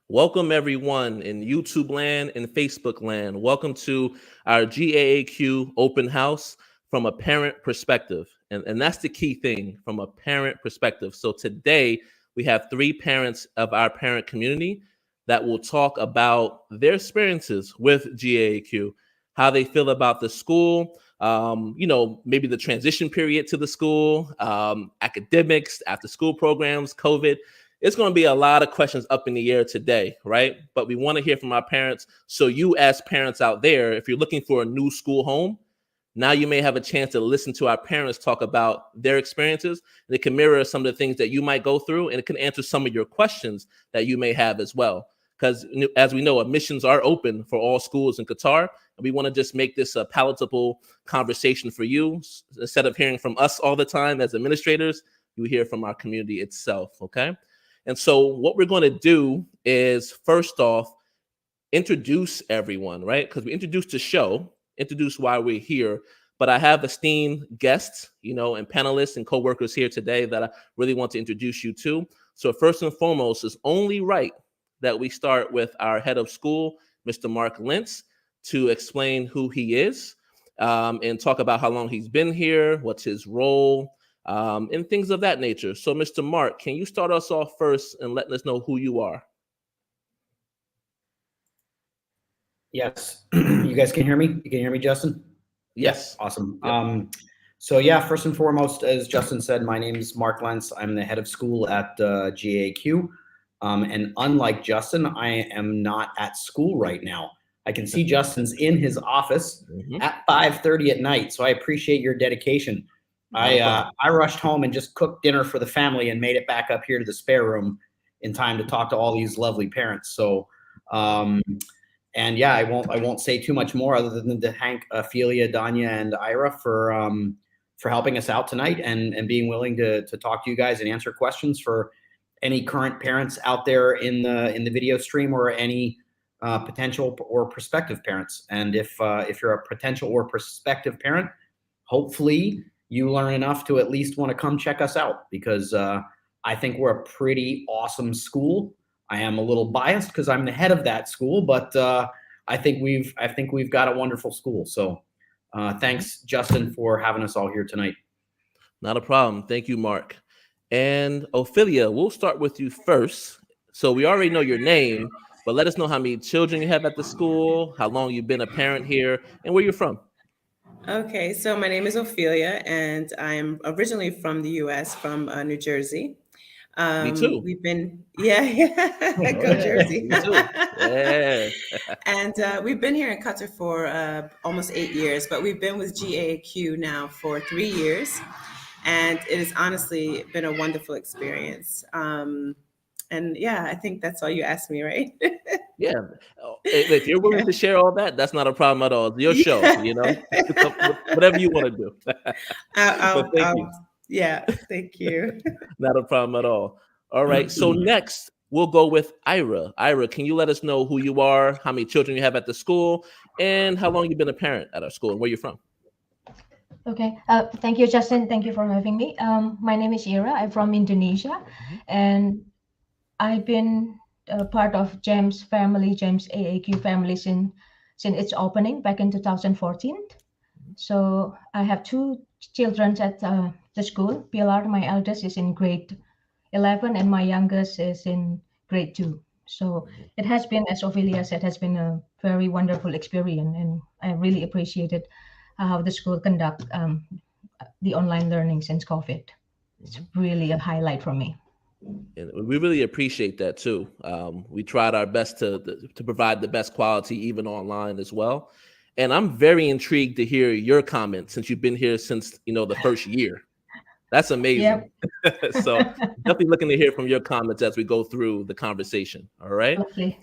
Welcome everyone in YouTube land and Facebook land. Welcome to our GAAQ open house from a parent perspective. And that's the key thing, from a parent perspective. So today we have three parents of our parent community that will talk about their experiences with GAAQ, how they feel about the school, maybe the transition period to the school, academics, after school programs, COVID. It's going to be a lot of questions up in the air today, right? But we want to hear from our parents. So you as parents out there, if you're looking for a new school home, now you may have a chance to listen to our parents talk about their experiences. And it can mirror some of the things that you might go through, and it can answer some of your questions that you may have as well. Because as we know, admissions are open for all schools in Qatar. And we want to just make this a palatable conversation for you. Instead of hearing from us all the time as administrators, you hear from our community itself, okay? And so what we're going to do is, first off, introduce everyone, right? Because we introduced the show, introduce why we're here. But I have esteemed guests, and panelists and co-workers here today that I really want to introduce you to. So first and foremost, it's only right that we start with our head of school, Mr. Mark Lentz, to explain who he is and talk about how long he's been here, what's his role, and things of that nature. So, Mr. Mark, can you start us off first and let us know who you are? Yes. You guys can hear me? You can hear me, Justin? Yes. Awesome. Yep. So yeah, first and foremost, as Justin said, my name is Mark Lentz. I'm the head of school at GAAQ. And unlike Justin, I am not at school right now. I can see Justin's in his office at 5:30 at night. So I appreciate your dedication. I rushed home and just cooked dinner for the family and made it back up here to the spare room in time to talk to all these lovely parents. So, and yeah, I won't say too much more other than to thank Ophelia, Donia, and Ira for helping us out tonight and being willing to talk to you guys and answer questions for any current parents out there in the video stream, or any potential or prospective parents. And if you're a potential or prospective parent, hopefully you learn enough to at least want to come check us out, because I think we're a pretty awesome school. I am a little biased because I'm the head of that school, but I think we've got a wonderful school. So thanks, Justin, for having us all here tonight. Not a problem. Thank you, Mark. And Ophelia, we'll start with you first. So we already know your name, but let us know how many children you have at the school, how long you've been a parent here, and where you're from. Okay, so my name is Ophelia, and I'm originally from the U.S., from New Jersey. Me too. We've been, go Jersey. Me too. Yeah. And we've been here in Qatar for almost 8 years, but we've been with GAAQ now for 3 years, and it has honestly been a wonderful experience. And yeah, I think that's all you asked me, right? Yeah. If you're willing to share all that, that's not a problem at all. It's your show, whatever you want to do. But thank you. Yeah, thank you. Not a problem at all. All right. So next, we'll go with Ira. Ira, can you let us know who you are, how many children you have at the school, and how long you've been a parent at our school, and where you're from? Okay. Thank you, Justin. Thank you for having me. My name is Ira. I'm from Indonesia, and I've been part of GEMS family, GEMS AAQ family since its opening back in 2014. So I have two children at the school. Pilar, my eldest, is in grade 11, and my youngest is in grade 2. So it has been, as Ophelia said, has been a very wonderful experience, and I really appreciated how the school conduct the online learning since COVID. It's really a highlight for me. And we really appreciate that too. We tried our best to provide the best quality, even online as well. And I'm very intrigued to hear your comments, since you've been here since the first year. That's amazing. Yep. So definitely looking to hear from your comments as we go through the conversation. All right. Lovely.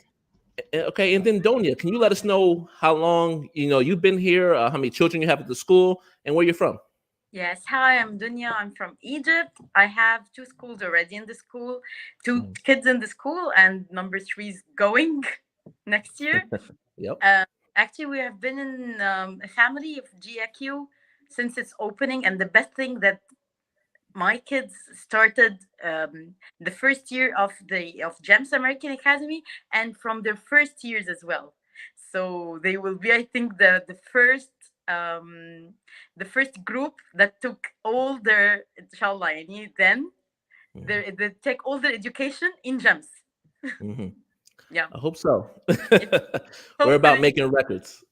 Okay, and then Donia, can you let us know how long you've been here, how many children you have at the school, and where you're from? Yes, hi, I'm Donia. I'm from Egypt. I have 2 schools already in the school, 2 kids in the school, and number 3 is going next year. Yep. Actually, we have been in a family of GAAQ since its opening, and the best thing that my kids started the first year of GEMS American Academy, and from their first years as well. So they will be, I think, the first group that took all their, inshallah, yani, then they take all their education in GEMS. Mm-hmm. Yeah, I hope so. We're about hopefully. making records.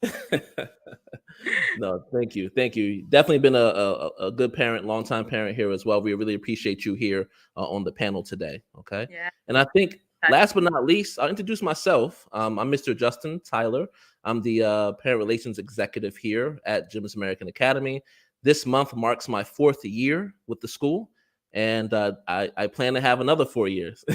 No, thank you. Thank you. Definitely been a good parent, longtime parent here as well. We really appreciate you here on the panel today. Okay. Yeah. And I think last but not least, I'll introduce myself. I'm Mr. Justin Tyler. I'm the parent relations executive here at GEMS American Academy. This month marks my 4th year with the school. And I plan to have another 4 years,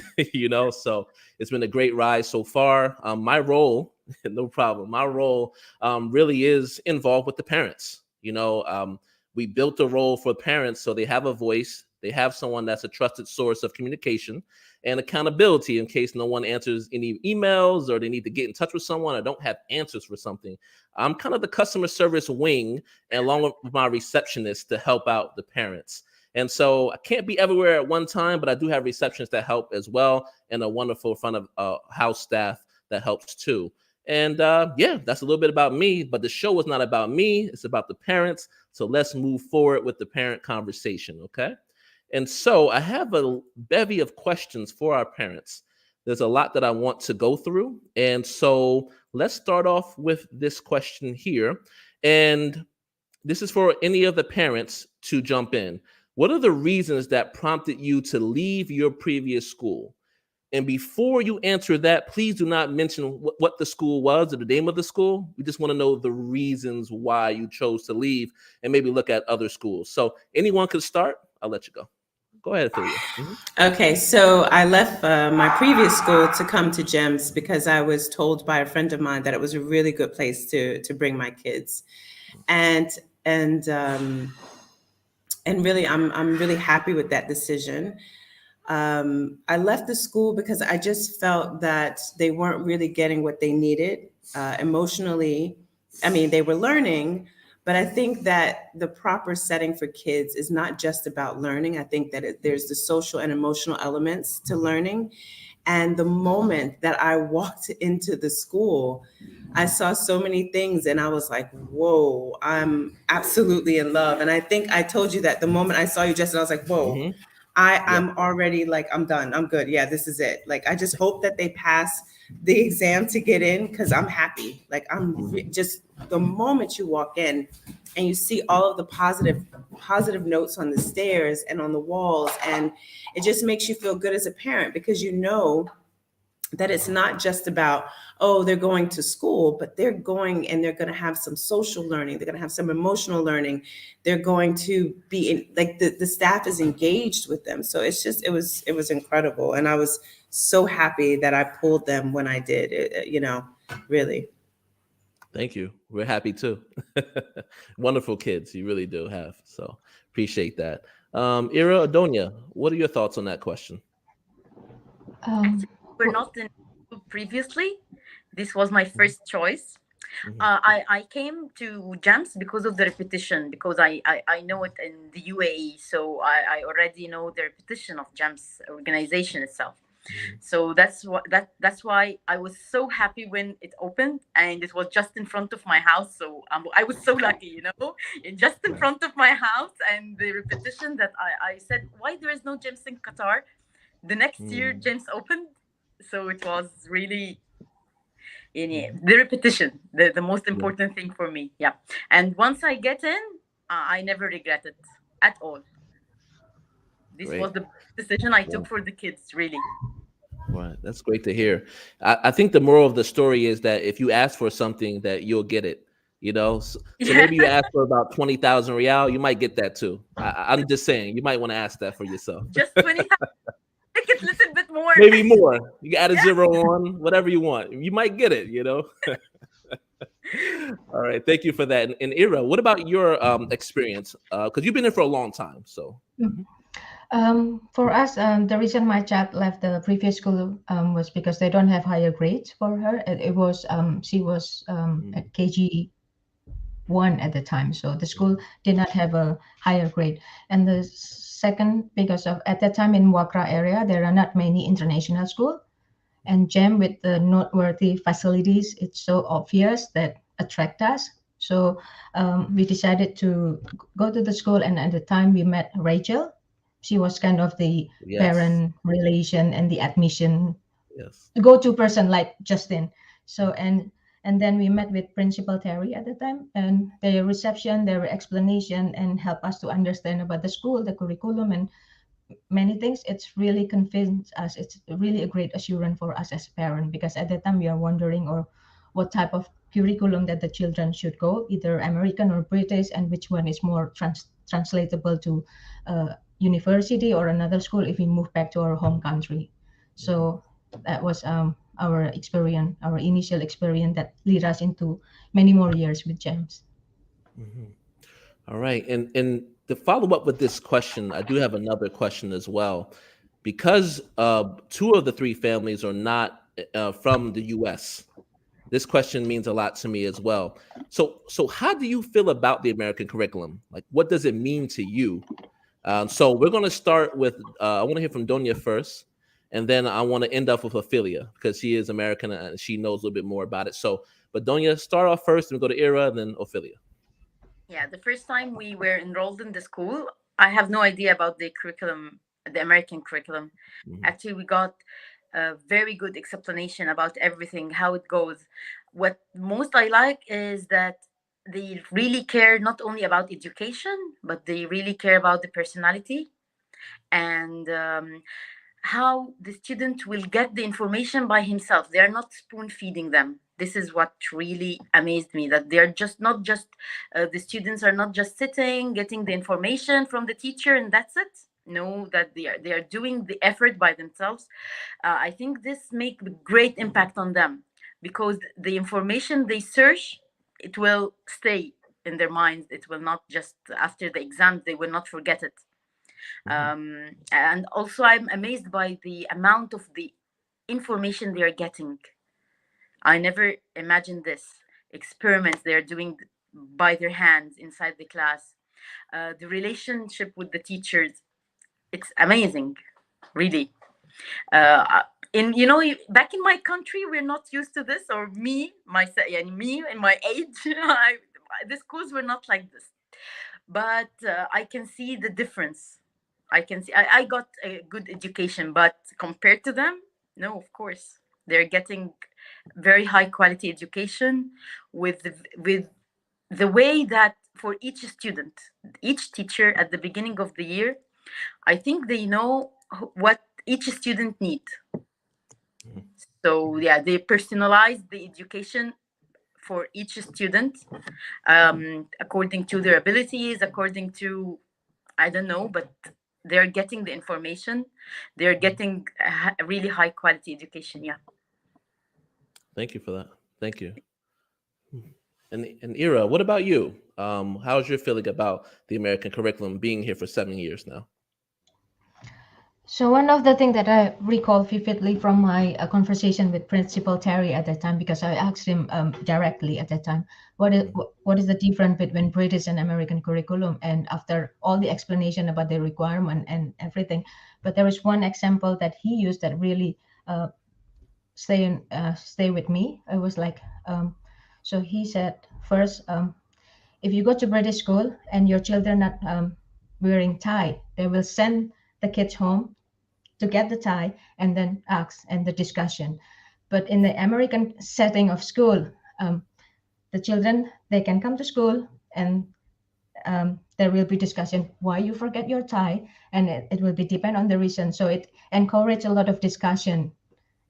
so it's been a great ride so far. My role, no problem. My role really is involved with the parents. We built a role for parents so they have a voice. They have someone that's a trusted source of communication and accountability in case no one answers any emails or they need to get in touch with someone or don't have answers for something. I'm kind of the customer service wing, and along with my receptionist to help out the parents. And so I can't be everywhere at one time, but I do have receptionists that help as well, and a wonderful front of house staff that helps too. And that's a little bit about me, but the show is not about me. It's about the parents. So let's move forward with the parent conversation, okay? And so I have a bevy of questions for our parents. There's a lot that I want to go through. And so let's start off with this question here. And this is for any of the parents to jump in. What are the reasons that prompted you to leave your previous school? And before you answer that, please do not mention what the school was or the name of the school. We just want to know the reasons why you chose to leave and maybe look at other schools. So anyone could start. I'll let you go. Go ahead, Ophelia. Mm-hmm. Okay, so I left my previous school to come to GEMS because I was told by a friend of mine that it was a really good place to bring my kids, and really, I'm really happy with that decision. I left the school because I just felt that they weren't really getting what they needed emotionally. I mean, they were learning, but I think that the proper setting for kids is not just about learning. I think that there's the social and emotional elements to learning. And the moment that I walked into the school, I saw so many things and I was like, whoa, I'm absolutely in love. And I think I told you that the moment I saw you, Justin, I was like, whoa, Mm-hmm. I'm already like, I'm done. I'm good. Yeah, this is it. Like, I just hope that they pass the exam to get in because I'm happy. Like, just the moment you walk in and you see all of the positive notes on the stairs and on the walls, and it just makes you feel good as a parent because you know that it's not just about, oh, they're going to school, but they're going and they're going to have some social learning. They're going to have some emotional learning. They're going to be in, like the staff is engaged with them. So it's just, it was incredible. And I was so happy that I pulled them when I did, really. Thank you. We're happy too. Wonderful kids. You really do have. So appreciate that. Ira, Donia, what are your thoughts on that question? We're not in school previously. This was my first choice. Mm-hmm. I came to GEMS because of the repetition, because I know it in the UAE, so I already know the repetition of GEMS organization itself. Mm-hmm. So that's why I was so happy when it opened, and it was just in front of my house. So I was so lucky, just in front of my house, and the repetition that I said, why there is no GEMS in Qatar? The next year, GEMS opened. So it was really the repetition, the most important thing for me. Yeah. And once I get in, I never regret it at all. This was the decision I took for the kids, really. Right. That's great to hear. I think the moral of the story is that if you ask for something, that you'll get it. So maybe you ask for about 20,000 Riyal, you might get that too. I'm just saying, you might want to ask that for yourself. Just 20,000. A little bit more, maybe more. You can add a zero on, whatever you want, you might get it. All right, thank you for that. And Ira, what about your experience, because you've been in for a long time? So for us, the reason my child left the previous school was because they don't have higher grades for her. It was she was at KG 1 at the time. So the school did not have a higher grade. And the second, because of at that time in Wakra area, there are not many international schools. And GEM with the noteworthy facilities, it's so obvious that attract us. So we decided to go to the school, and at the time we met Rachel. She was kind of the Yes. parent relation and the admission Yes. go-to person like Justin. So and then we met with Principal Terry at the time, and their reception, their explanation, and help us to understand about the school, the curriculum, and many things. It's really convinced us. It's really a great assurance for us as a parent, because at that time we are wondering or what type of curriculum that the children should go, either American or British, and which one is more translatable to university or another school if we move back to our home country. So that was our experience, our initial experience that lead us into many more years with GEMS. All right, and to follow up with this question, I do have another question as well, because 2 of the 3 families are not from the U.S. This question means a lot to me as well. So how do you feel about the American curriculum? Like, what does it mean to you? So we're going to start with, I want to hear from Donia first, and then I want to end up with Ophelia, because she is American and she knows a little bit more about it. So, but Donia, start off first, and go to Ira, and then Ophelia. Yeah, the first time we were enrolled in the school, I have no idea about the curriculum, the American curriculum. Actually, we got a very good explanation about everything, how it goes. What most I like is that they really care not only about education, but they really care about the personality and how the student will get the information by himself. They are not spoon feeding them. This is what really amazed me, that they're just not just the students are not just sitting getting the information from the teacher and that's it. No, that they are doing the effort by themselves. I think this make a great impact on them, because the information they search, it will stay in their minds. It will not just after the exam, they will not forget it. And also I'm amazed by the amount of the information they are getting. I never imagined this. Experiments they are doing by their hands inside the class. The relationship with the teachers, it's amazing, really. In back in my country, we're not used to this, or me in my age, the schools were not like this. But I can see the difference. I got a good education, but compared to them, no, of course they're getting very high quality education with the way that for each student, each teacher at the beginning of the year, I think they know what each student needs. So yeah, they personalize the education for each student according to their abilities, according to, I don't know, but they're getting the information. They're getting a really high quality education. Yeah. Thank you for that. Thank you. And Ira, what about you? How's your feeling about the American curriculum being here for 7 years now? So one of the things that I recall vividly from my conversation with Principal Terry at that time, because I asked him directly at that time, what is the difference between British and American curriculum? And after all the explanation about the requirement and everything, but there was one example that he used that really stay with me. It was like, so he said, first, if you go to British school and your children not wearing tie, they will send the kids home to get the tie and then ask and the discussion. But in the American setting of school, the children, they can come to school and there will be discussion why you forget your tie, and it will be depend on the reason. So it encourage a lot of discussion,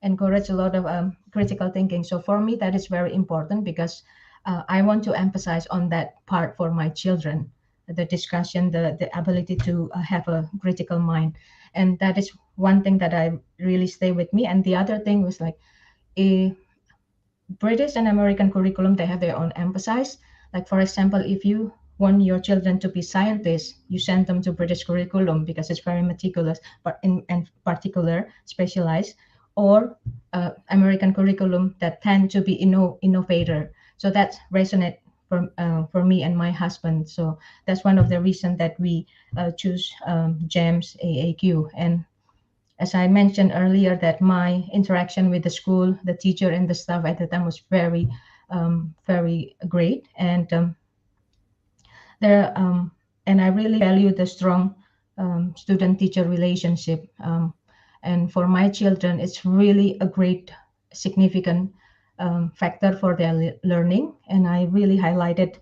encourage a lot of critical thinking. So for me, that is very important, because I want to emphasize on that part for my children, the discussion, the ability to have a critical mind. And that is one thing that I really stay with me. And the other thing was like a British and American curriculum, they have their own emphasis. Like, for example, if you want your children to be scientists, you send them to British curriculum because it's very meticulous, but in particular, specialized, or American curriculum that tend to be innovator. So that resonate for me and my husband. So that's one of the reasons that we choose GEMS AAQ. And as I mentioned earlier, that my interaction with the school, the teacher, and the staff at the time was very, very great. And and I really value the strong student-teacher relationship. And for my children, it's really a great, significant factor for their learning. And I really highlighted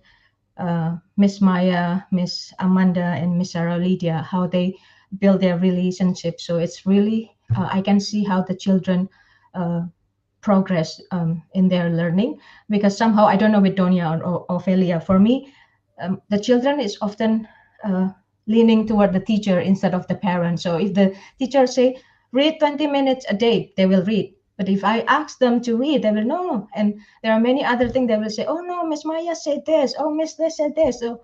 Miss Maya, Miss Amanda, and Miss Sarah Lydia, how they build their relationship. So it's really, I can see how the children progress in their learning, because somehow, I don't know with Donia or Ophelia, for me, the children is often leaning toward the teacher instead of the parent. So if the teacher say, read 20 minutes a day, they will read. But if I ask them to read, they will no. And there are many other things they will say, oh no, Miss Maya said this, oh Miss this said this. So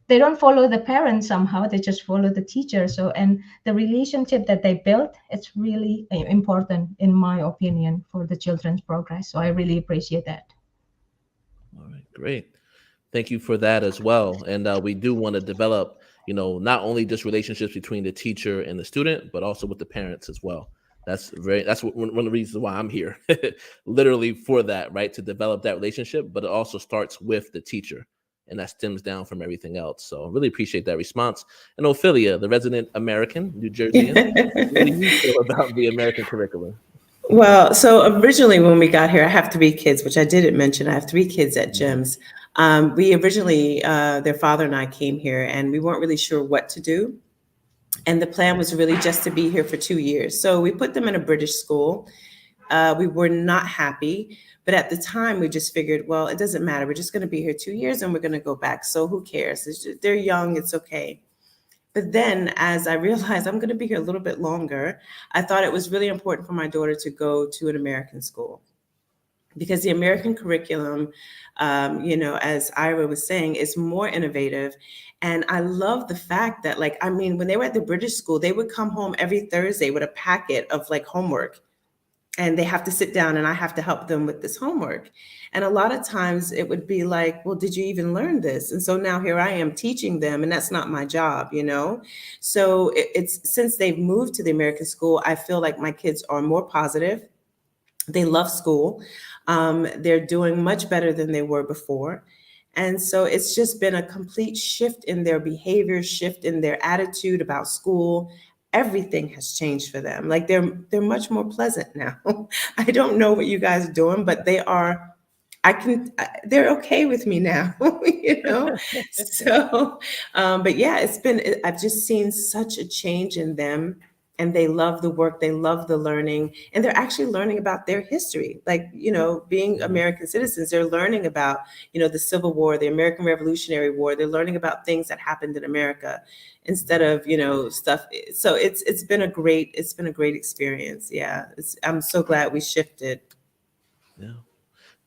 they don't follow the parent somehow, they just follow the teacher. So, and the relationship that they built, it's really important, in my opinion, for the children's progress. So I really appreciate that. All right, great. Thank you for that as well. And we do want to develop, not only just relationships between the teacher and the student, but also with the parents as well. That's one of the reasons why I'm here, literally for that, right? To develop that relationship, but it also starts with the teacher, and that stems down from everything else. So I really appreciate that response. And Ophelia, the resident American, New Jerseyan, what do you feel about the American curriculum? Well, so originally when we got here, I have 3 kids, which I didn't mention. I have 3 kids at GEMS. We originally, their father and I came here, and we weren't really sure what to do. And the plan was really just to be here for 2 years. So we put them in a British school. We were not happy, but at the time we just figured, well, it doesn't matter. We're just going to be here 2 years and we're going to go back. So who cares? They're young. It's okay. But then as I realized I'm going to be here a little bit longer, I thought it was really important for my daughter to go to an American school, because the American curriculum, as Ira was saying, is more innovative. And I love the fact that, when they were at the British school, they would come home every Thursday with a packet of homework, and they have to sit down and I have to help them with this homework. And a lot of times it would be like, well, did you even learn this? And so now here I am teaching them, and that's not my job, So it's since they've moved to the American school, I feel like my kids are more positive. They love school. They're doing much better than they were before. And so it's just been a complete shift in their behavior, shift in their attitude about school. Everything has changed for them. They're much more pleasant now. I don't know what you guys are doing, but they're okay with me now, So, but yeah, I've just seen such a change in them. And they love the work, they love the learning, and they're actually learning about their history. Being American citizens, they're learning about, the Civil War, the American Revolutionary War. They're learning about things that happened in America instead of, stuff. So it's been a great experience. Yeah, I'm so glad we shifted. Yeah.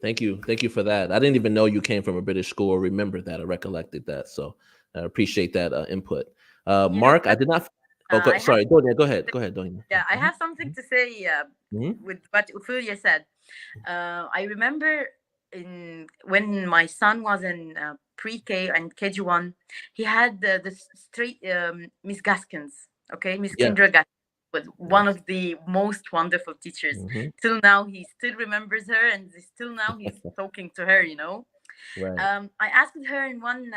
Thank you for that. I didn't even know you came from a British school or remembered that or recollected that. So I appreciate that input. Mark, I did not. Sorry, Donia, go ahead, Donia. Yeah, I have something to say with what Ophelia said. I remember when my son was in pre-K and KG1, he had the straight Miss Gaskins, Miss Kendra Gaskins was one of the most wonderful teachers. Till now, he still remembers her, and still now he's talking to her, Right. I asked her in one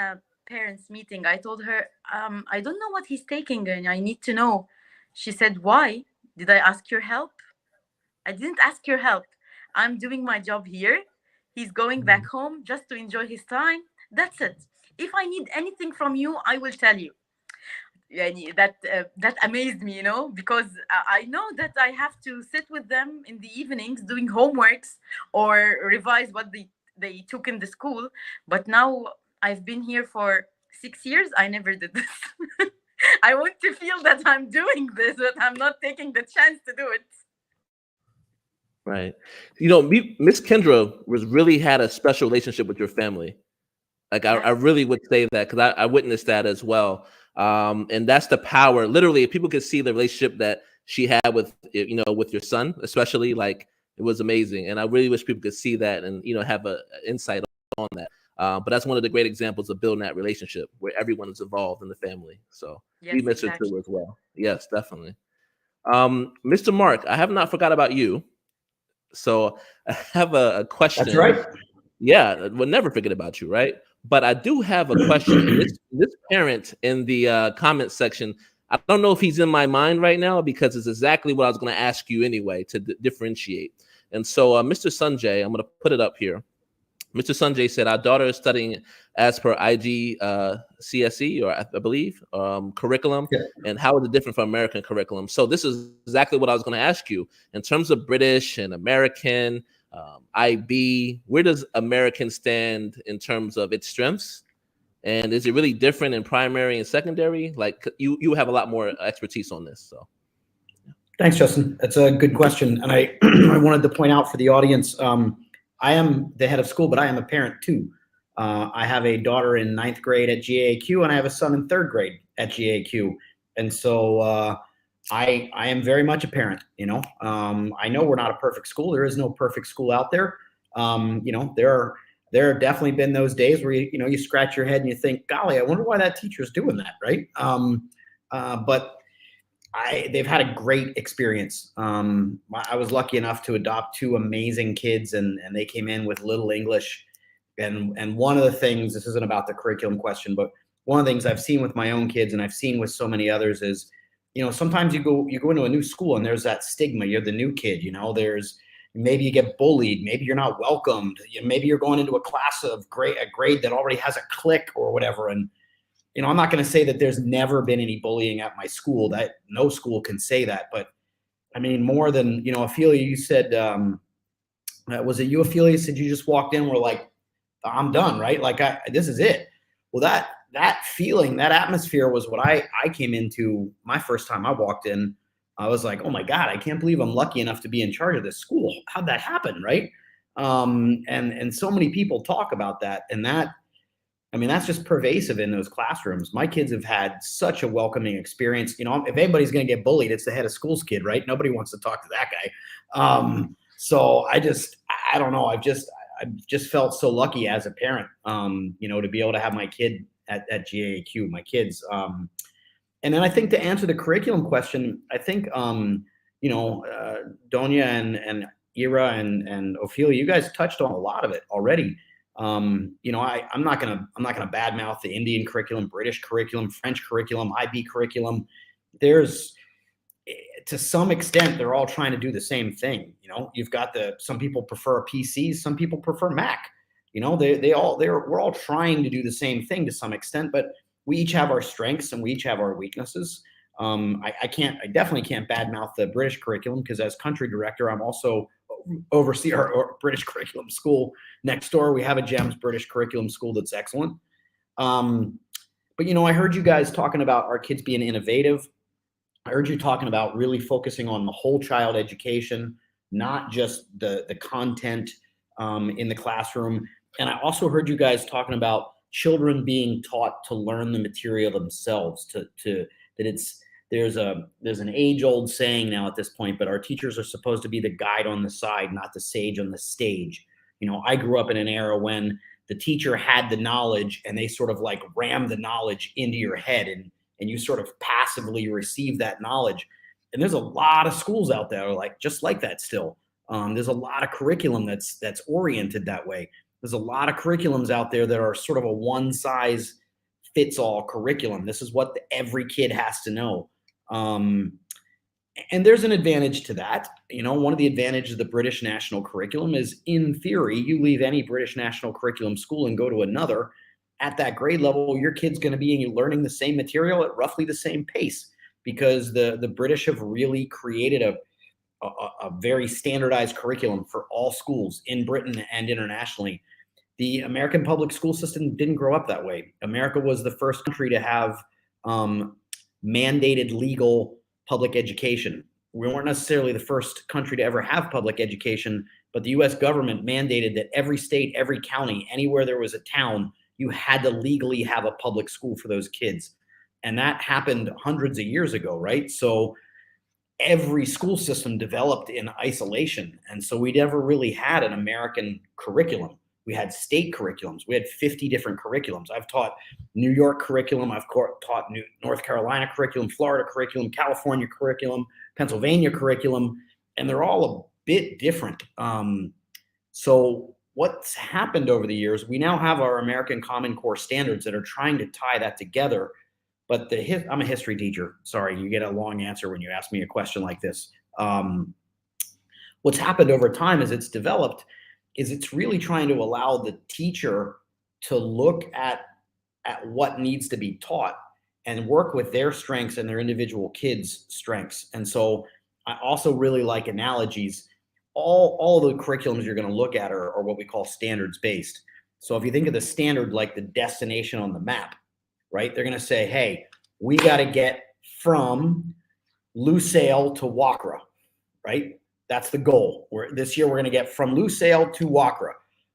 parents meeting, I told her, I don't know what he's taking and I need to know. She said, why? Did I ask your help? I didn't ask your help. I'm doing my job here. He's going back home just to enjoy his time. That's it. If I need anything from you, I will tell you. That amazed me, because I know that I have to sit with them in the evenings doing homeworks or revise what they took in the school. But now I've been here for 6 years. I never did this. I want to feel that I'm doing this, but I'm not taking the chance to do it. Right. Miss Kendra really had a special relationship with your family. I really would say that, because I witnessed that as well. And that's the power. Literally, if people could see the relationship that she had with your son, especially, it was amazing. And I really wish people could see that and have a insight on that. But that's one of the great examples of building that relationship where everyone is involved in the family. So we Yes, miss her exactly. too as well. Yes, definitely. Mr. Mark, I have not forgot about you. So I have a question. That's right. Yeah, we'll never forget about you, right? But I do have a question, and this parent in the comment section, I don't know if he's in my mind right now because it's exactly what I was going to ask you anyway to differentiate. And so, Mr. Sanjay, I'm going to put it up here. Mr. Sanjay said, our daughter is studying as per IG CSE, or I believe, curriculum. Yeah. And how is it different from American curriculum? So this is exactly what I was going to ask you. In terms of British and American, IB, where does American stand in terms of its strengths? And is it really different in primary and secondary? Like you have a lot more expertise on this. So. Thanks, Justin. That's a good question. And I, I wanted to point out for the audience, I am the head of school, but I am a parent too. I have a daughter in 9th grade at GAAQ, and I have a son in 3rd grade at GAAQ. And so I am very much a parent, you know. I know we're not a perfect school. There is no perfect school out there. You know, there have definitely been those days where you scratch your head and you think, golly, I wonder why that teacher's doing that, right? But they've had a great experience. I was lucky enough to adopt 2 amazing kids, and they came in with little English. And one of the things, this isn't about the curriculum question, but one of the things I've seen with my own kids and I've seen with so many others is, sometimes you go into a new school and there's that stigma. You're the new kid, maybe you get bullied, maybe you're not welcomed, maybe you're going into a class of a grade that already has a clique or whatever. And I'm not going to say that there's never been any bullying at my school. That no school can say that, but I mean, more than, Ophelia, you said, was it you, Ophelia, said you just walked in, we're like, I'm done, right? Like, this is it. Well, that feeling, that atmosphere was what I came into my first time I walked in. I was like, oh my God, I can't believe I'm lucky enough to be in charge of this school. How'd that happen, right? And so many people talk about that, and that's just pervasive in those classrooms. My kids have had such a welcoming experience. If anybody's going to get bullied, it's the head of school's kid, right? Nobody wants to talk to that guy. So I don't know. I've just felt so lucky as a parent, to be able to have my kid at GAAQ, my kids. And then I think to answer the curriculum question, I think, Donia and Ira and Ophelia, you guys touched on a lot of it already. I'm not gonna badmouth the Indian curriculum, British curriculum, French curriculum, IB curriculum. To some extent, they're all trying to do the same thing. You've got some people prefer PCs, some people prefer Mac. We're all trying to do the same thing to some extent, but we each have our strengths and we each have our weaknesses. I definitely can't badmouth the British curriculum, because as country director, I'm also oversee our British curriculum school next door. We have a GEMS British curriculum school that's excellent. But I heard you guys talking about our kids being innovative. I heard you talking about really focusing on the whole child education, not just the content in the classroom. And I also heard you guys talking about children being taught to learn the material themselves, there's an age-old saying now at this point, but our teachers are supposed to be the guide on the side, not the sage on the stage. I grew up in an era when the teacher had the knowledge and they sort of like rammed the knowledge into your head, and you sort of passively receive that knowledge. And there's a lot of schools out there just like that still. There's a lot of curriculum that's oriented that way. There's a lot of curriculums out there that are sort of a one-size-fits-all curriculum. This is what every kid has to know. And there's an advantage to that. One of the advantages of the British national curriculum is, in theory, you leave any British national curriculum school and go to another. At that grade level, your kid's going to be learning the same material at roughly the same pace, because the British have really created a very standardized curriculum for all schools in Britain and internationally. The American public school system didn't grow up that way. America was the first country to have mandated legal public education. We weren't necessarily the first country to ever have public education, but the US government mandated that every state, every county, anywhere there was a town, you had to legally have a public school for those kids. And that happened hundreds of years ago, right? So every school system developed in isolation. And so we never really had an American curriculum. We had state curriculums. We had 50 different curriculums. I've taught New York curriculum. I've taught North Carolina curriculum, Florida curriculum, California curriculum, Pennsylvania curriculum, and they're all a bit different. So what's happened over the years, we now have our American Common Core standards that are trying to tie that together. But I'm a history teacher. Sorry, you get a long answer when you ask me a question like this. What's happened over time as it's developed is it's really trying to allow the teacher to look at what needs to be taught and work with their strengths and their individual kids' strengths. And so I also really like analogies. All the curriculums you're going to look at are what we call standards based. So if you think of the standard like the destination on the map, right? They're going to say, hey, we got to get from Lusail to Wakra, right? That's the goal. This year we're going to get from Lusail to Wakra.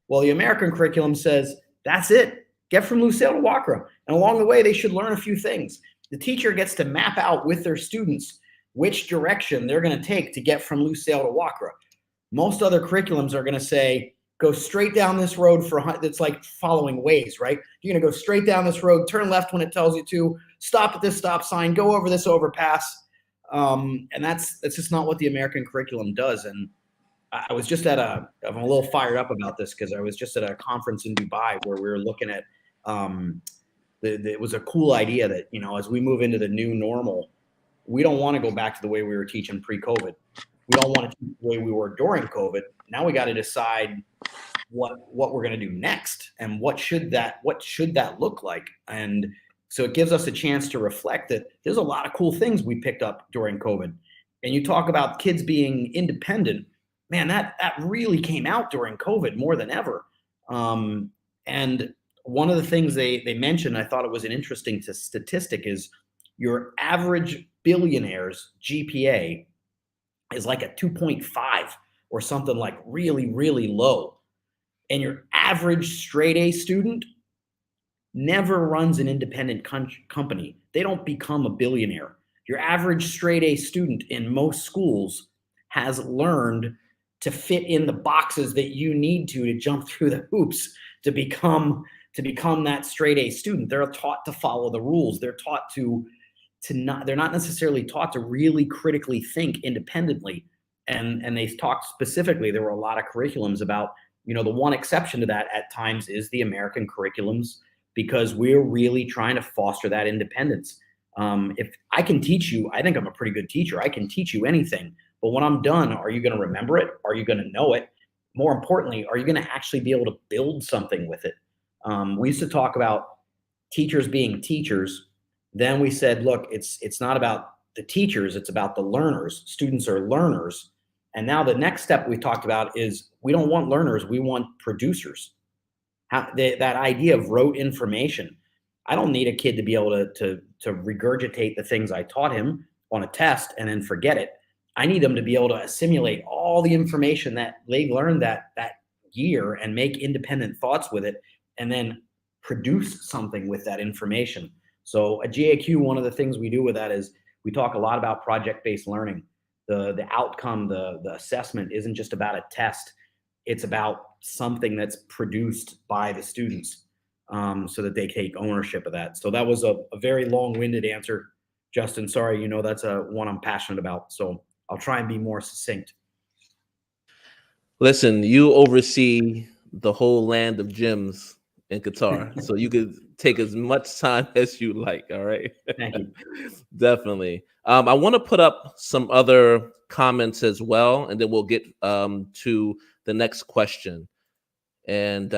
Well, the American curriculum says, that's it. Get from Lusail to Wakra. And along the way, they should learn a few things. The teacher gets to map out with their students which direction they're going to take to get from Lusail to Wakra. Most other curriculums are going to say, go straight down this road it's like following Waze, right? You're going to go straight down this road, turn left when it tells you to, stop at this stop sign, go over this overpass. And that's just not what the American curriculum does. And I was just I'm a little fired up about this because I was just at a conference in Dubai where we were looking at, it was a cool idea that, as we move into the new normal, we don't want to go back to the way we were teaching pre-COVID. We don't want to teach the way we were during COVID. Now we got to decide what we're going to do next and what should that look like. And so it gives us a chance to reflect that there's a lot of cool things we picked up during COVID. And you talk about kids being independent, man, that really came out during COVID more than ever. And one of the things they mentioned, I thought it was an interesting statistic, is your average billionaire's GPA is like a 2.5 or something like really, really low. And your average straight A student never runs an independent company. They don't become a billionaire. Your average straight A student in most schools has learned to fit in the boxes that you need to jump through the hoops to become that straight A student. They're taught to follow the rules. They're taught they're not necessarily taught to really critically think independently. And they talked specifically, there were a lot of curriculums about, the one exception to that at times is the American curriculums, because we're really trying to foster that independence. If I can teach you, I think I'm a pretty good teacher. I can teach you anything, but when I'm done, are you going to remember it? Are you going to know it? More importantly, are you going to actually be able to build something with it? We used to talk about teachers being teachers. Then we said, look, it's not about the teachers, it's about the learners. Students are learners. And now the next step we talked about is we don't want learners, we want producers. That idea of rote information. I don't need a kid to be able to regurgitate the things I taught him on a test and then forget it. I need them to be able to assimilate all the information that they learned that year and make independent thoughts with it and then produce something with that information. So at GAAQ, one of the things we do with that is we talk a lot about project-based learning. The outcome, the assessment isn't just about a test. It's about something that's produced by the students so that they take ownership of that. So that was a very long-winded answer, Justin. Sorry, that's one I'm passionate about. So I'll try and be more succinct. Listen, you oversee the whole land of GEMS in Qatar, so you could take as much time as you like. All right. Thank you. Definitely. I want to put up some other comments as well, and then we'll get to the next question. And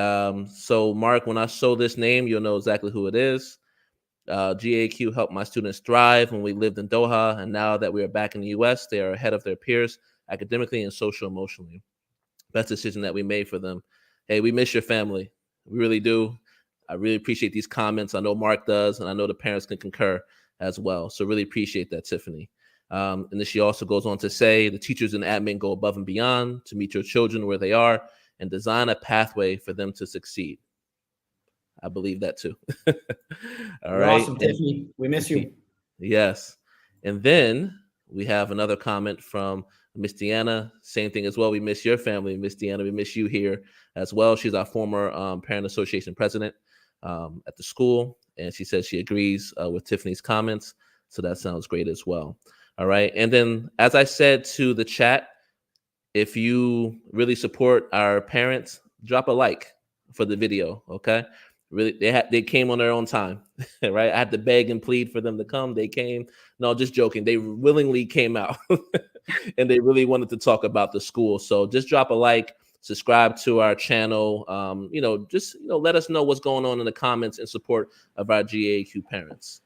so, Mark, when I show this name, you'll know exactly who it is. GAAQ helped my students thrive when we lived in Doha, and now that we are back in the U.S., they are ahead of their peers academically and social-emotionally. Best decision that we made for them. Hey, we miss your family. We really do. I really appreciate these comments. I know Mark does, and I know the parents can concur as well. So really appreciate that, Tiffany. And then she also goes on to say, the teachers and admin go above and beyond to meet your children where they are and design a pathway for them to succeed. I believe that too. All right. Awesome, Tiffany. We miss you. Yes. And then we have another comment from Miss Deanna, same thing as well. We miss your family, Miss Deanna. We miss you here as well. She's our former Parent Association president at the school, and she says she agrees with Tiffany's comments. So that sounds great as well. All right. And then, as I said to the chat, if you really support our parents, drop a like for the video. Okay. Really, they came on their own time, right? I had to beg and plead for them to come. They came. No, just joking. They willingly came out, and they really wanted to talk about the school. So just drop a like, subscribe to our channel. Just let us know what's going on in the comments in support of our GAAQ parents.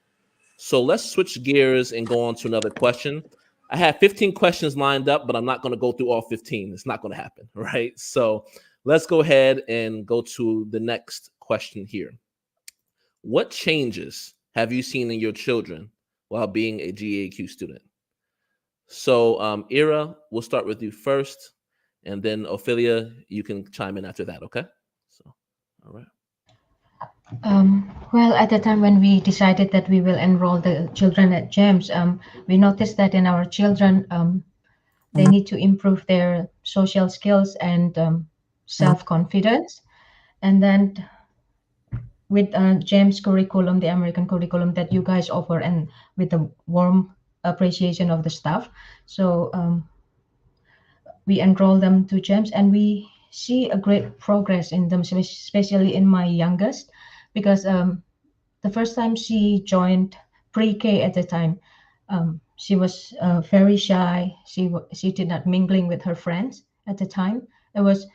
So let's switch gears and go on to another question. I have 15 questions lined up, but I'm not going to go through all 15. It's not going to happen, right? So let's go ahead and go to the next question here. What changes have you seen in your children while being a GAAQ student? So, Ira, we'll start with you first, and then Ophelia, you can chime in after that, okay? So, all right. Well, at the time when we decided that we will enroll the children at GEMS, we noticed that in our children, they need to improve their social skills and self-confidence. And then with GEMS curriculum, the American curriculum that you guys offer, and with the warm appreciation of the staff, so we enroll them to GEMS, and we see a great progress in them, especially in my youngest, because the first time she joined pre-K at the time, she was very shy. She did not mingling with her friends at the time. It was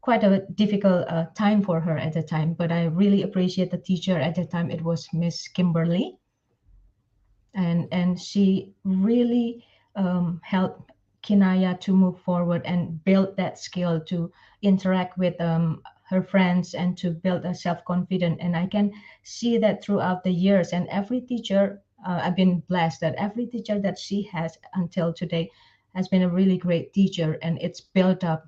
quite a difficult time for her at the time, but I really appreciate the teacher at the time. It was Miss Kimberly, and she really helped Kinaya to move forward and build that skill to interact with her friends and to build a self-confidence. And I can see that throughout the years, and every teacher, I've been blessed that every teacher that she has until today has been a really great teacher, and it's built up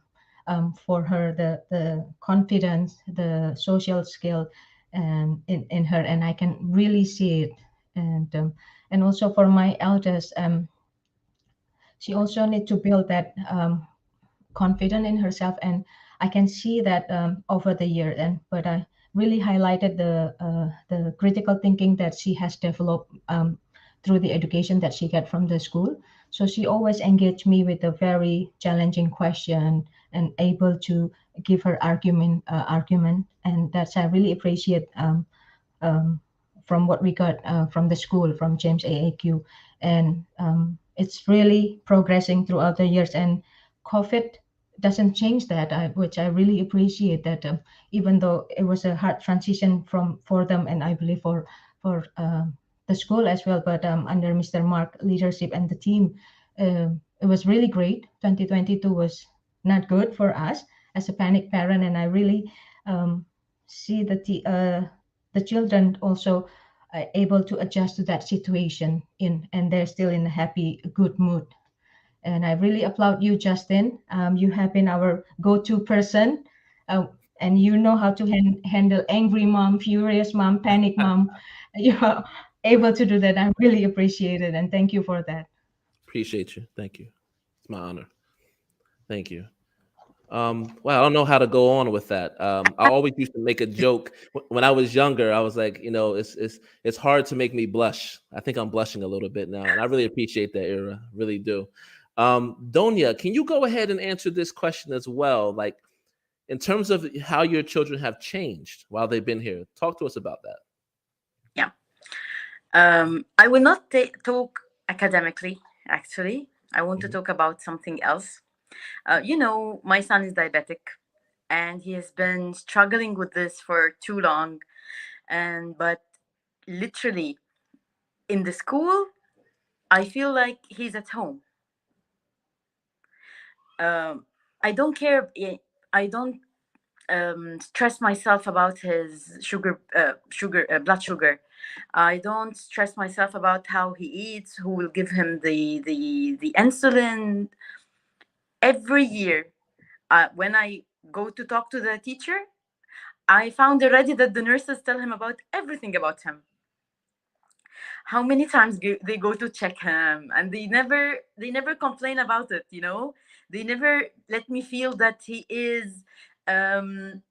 for her the confidence, the social skill, and in her, and I can really see it. And also for my eldest, she also need to build that confidence in herself, and I can see that over the year. But I really highlighted the critical thinking that she has developed through the education that she got from the school. So she always engaged me with a very challenging question and able to give her argument, and that's I really appreciate from what we got from the school, from GEMS AAQ, and it's really progressing throughout the years. And COVID doesn't change that, which I really appreciate that. Even though it was a hard transition for them, and I believe for the school as well, but under Mr. Mark leadership and the team, it was really great. 2022 was not good for us as a panic parent, and I really see that the children also able to adjust to that situation and they're still in a happy, good mood. And I really applaud you, Justin. You have been our go-to person, and you know how to handle angry mom, furious mom, panic mom. You are able to do that. I really appreciate it, and thank you for that. Appreciate you. Thank you. It's my honor. Thank you. Well, I don't know how to go on with that. I always used to make a joke when I was younger. I was like, it's hard to make me blush. I think I'm blushing a little bit now, and I really appreciate that, Ira. Really do. Donia, can you go ahead and answer this question as well? Like, in terms of how your children have changed while they've been here, talk to us about that. Yeah. I will not talk academically, actually. I want to talk about something else. My son is diabetic, and he has been struggling with this for too long. But literally, in the school, I feel like he's at home. I don't care. I don't stress myself about his blood sugar. I don't stress myself about how he eats, who will give him the insulin. Every year, when I go to talk to the teacher, I found already that the nurses tell him about everything about him. how many times they go to check him, and they never complain about it, you know. They never let me feel that um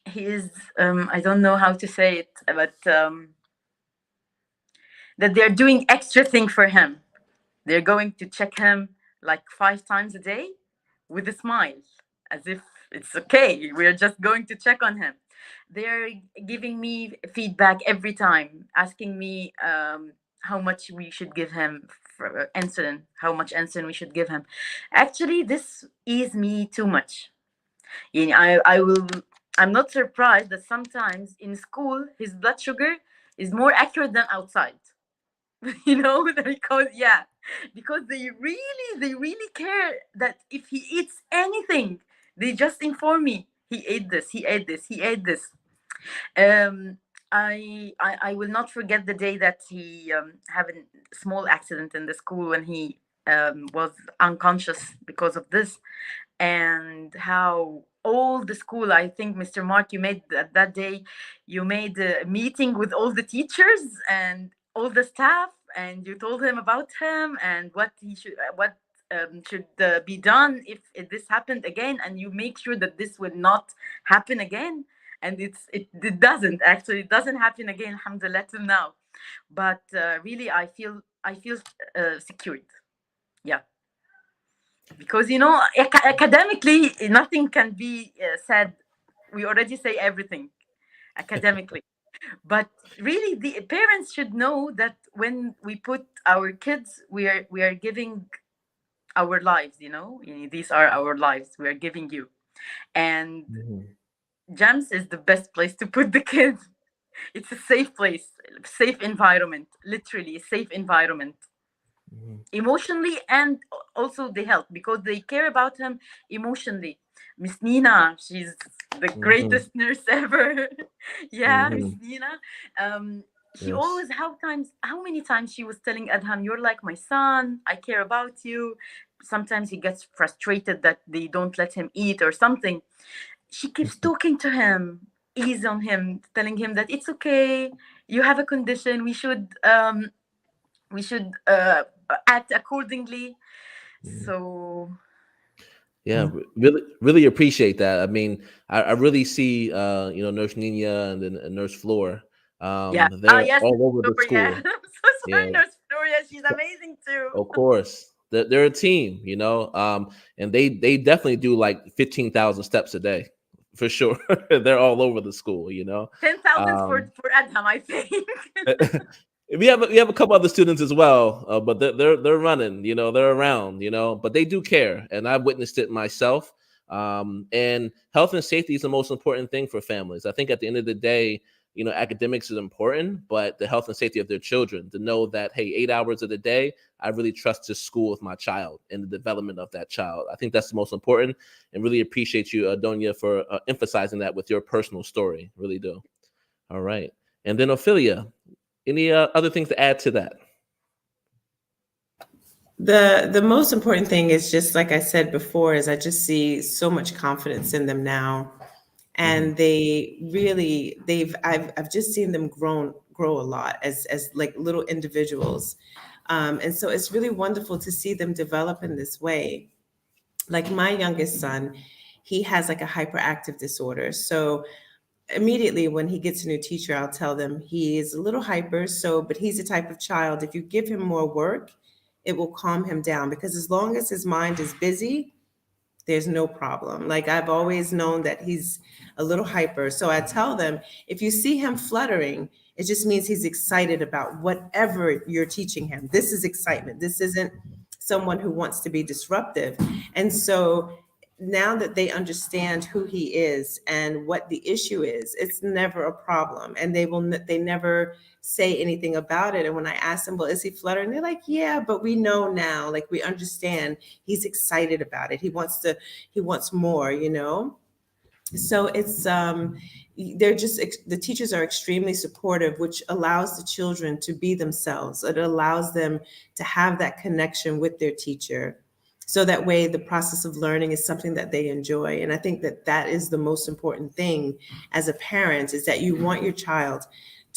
he is I don't know how to say it, but that they're doing extra thing for him. They're going to check him like 5 times a day with a smile, as if it's okay. We're just going to check on him. They're giving me feedback every time, asking me how much we should give him for insulin, how much insulin we should give him. Actually, this ease me too much. You know, I'm not surprised that sometimes in school his blood sugar is more accurate than outside. You know, because they really care that if he eats anything, they just inform me he ate this, he ate this, he ate this. um I will not forget the day that he had a small accident in the school when he was unconscious because of this, and how all the school, I think, Mr. Mark, you made that day, you made a meeting with all the teachers and all the staff, and you told him about him and what he should be done if this happened again, and you make sure that this will not happen again. And it doesn't, actually, it doesn't happen again, alhamdulillah, till now. But really, I feel secured. Yeah, because you know, academically nothing can be said. We already say everything academically. But really, the parents should know that when we put our kids, we are giving our lives, you know. These are our lives we are giving you. And GEMS is the best place to put the kids. It's a safe place, safe environment, literally a safe environment, emotionally, and also the health, because they care about him emotionally. Miss Nina, she's the greatest nurse ever. Yeah, Miss Nina. She always, how many times she was telling Adham, "You're like my son. I care about you." Sometimes he gets frustrated that they don't let him eat or something. She keeps talking to him, ease on him, telling him that it's okay. You have a condition. We should act accordingly. So Yeah, really appreciate that. I mean, I really see Nurse Nina and then Nurse Floor. yeah. They're Yes, all over the Victoria. school. I'm so sorry, Yeah, Nurse Victoria. She's amazing too. of course. They're a team, and they definitely do like 15,000 steps a day, for sure. They're all over the school, 10,000 for Adham, I think. we have a couple other students as well, but they're running, they're around, but they do care, and I've witnessed it myself. And health and safety is the most important thing for families. I think at the end of the day, academics is important, but the health and safety of their children, to know that, hey, 8 hours of the day, I really trust this school with my child and the development of that child. I think that's the most important, and really appreciate you, Donia, for emphasizing that with your personal story. Really do. All right. And then Ophelia, any other things to add to that? The most important thing is, just like I said before, is I just see so much confidence in them now. And I've just seen them grow a lot as like little individuals. And so it's really wonderful to see them develop in this way. Like my youngest son, he has like a hyperactive disorder. So immediately when he gets a new teacher, I'll tell them he is a little hyper. But he's the type of child, if you give him more work, it will calm him down, because as long as his mind is busy, there's no problem. Like I've always known that he's a little hyper. So I tell them, if you see him fluttering, it just means he's excited about whatever you're teaching him. This is excitement. This isn't someone who wants to be disruptive. And so now that they understand who he is and what the issue is, it's never a problem. And they never say anything about it. And when I ask them, well, is he fluttering? They're like, yeah, but we know now, like we understand he's excited about it. He wants more, So it's, the teachers are extremely supportive, which allows the children to be themselves. It allows them to have that connection with their teacher. So that way the process of learning is something that they enjoy. And I think that is the most important thing as a parent, is that you want your child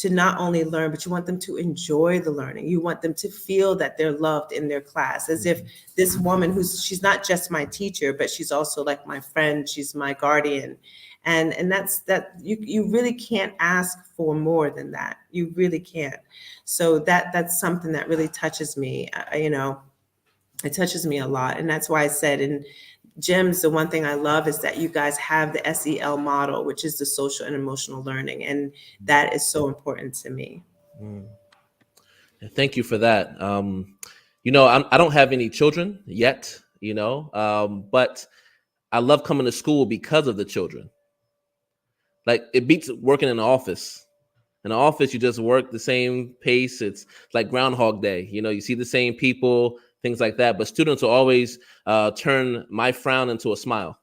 to not only learn, but you want them to enjoy the learning. You want them to feel that they're loved in their class, as if this woman she's not just my teacher, but she's also like my friend, she's my guardian. And that's you really can't ask for more than that. You really can't. So that's something that really touches me. It touches me a lot. And that's why I said in GEMS, the one thing I love is that you guys have the SEL model, which is the social and emotional learning. And that is so important to me. Thank you for that. I don't have any children yet, but I love coming to school because of the children. Like, it beats working in an office. In an office, you just work the same pace. It's like Groundhog Day. You see the same people, things like that. But students will always turn my frown into a smile.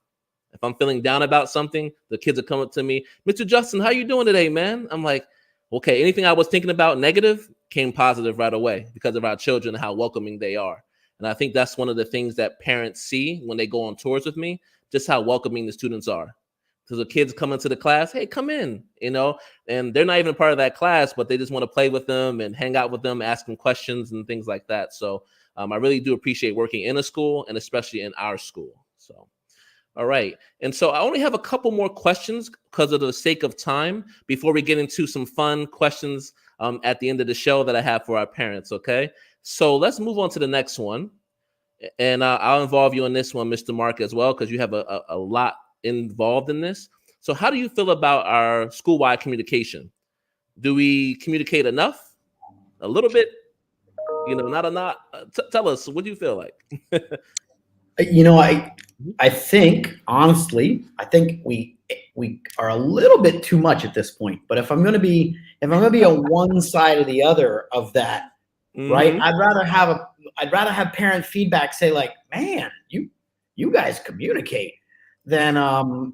If I'm feeling down about something, the kids will come up to me, Mr. Justin, how you doing today, man? I'm like, okay, anything I was thinking about negative came positive right away because of our children and how welcoming they are. And I think that's one of the things that parents see when they go on tours with me, just how welcoming the students are. Because the kids come into the class, hey, come in, and they're not even part of that class, but they just want to play with them and hang out with them, ask them questions and things like that. So I really do appreciate working in a school, and especially in our school. So, all right. And so I only have a couple more questions because of the sake of time before we get into some fun questions at the end of the show that I have for our parents. Okay. So let's move on to the next one. And I'll involve you in this one, Mr. Mark, as well, because you have a lot involved in this. So how do you feel about our school-wide communication? Do we communicate enough? A little bit? Not enough? Tell us, what do you feel like? I think, honestly, we are a little bit too much at this point. But if I'm going to be on one side or the other of that, right? I'd rather have parent feedback say like, man, you guys communicate, than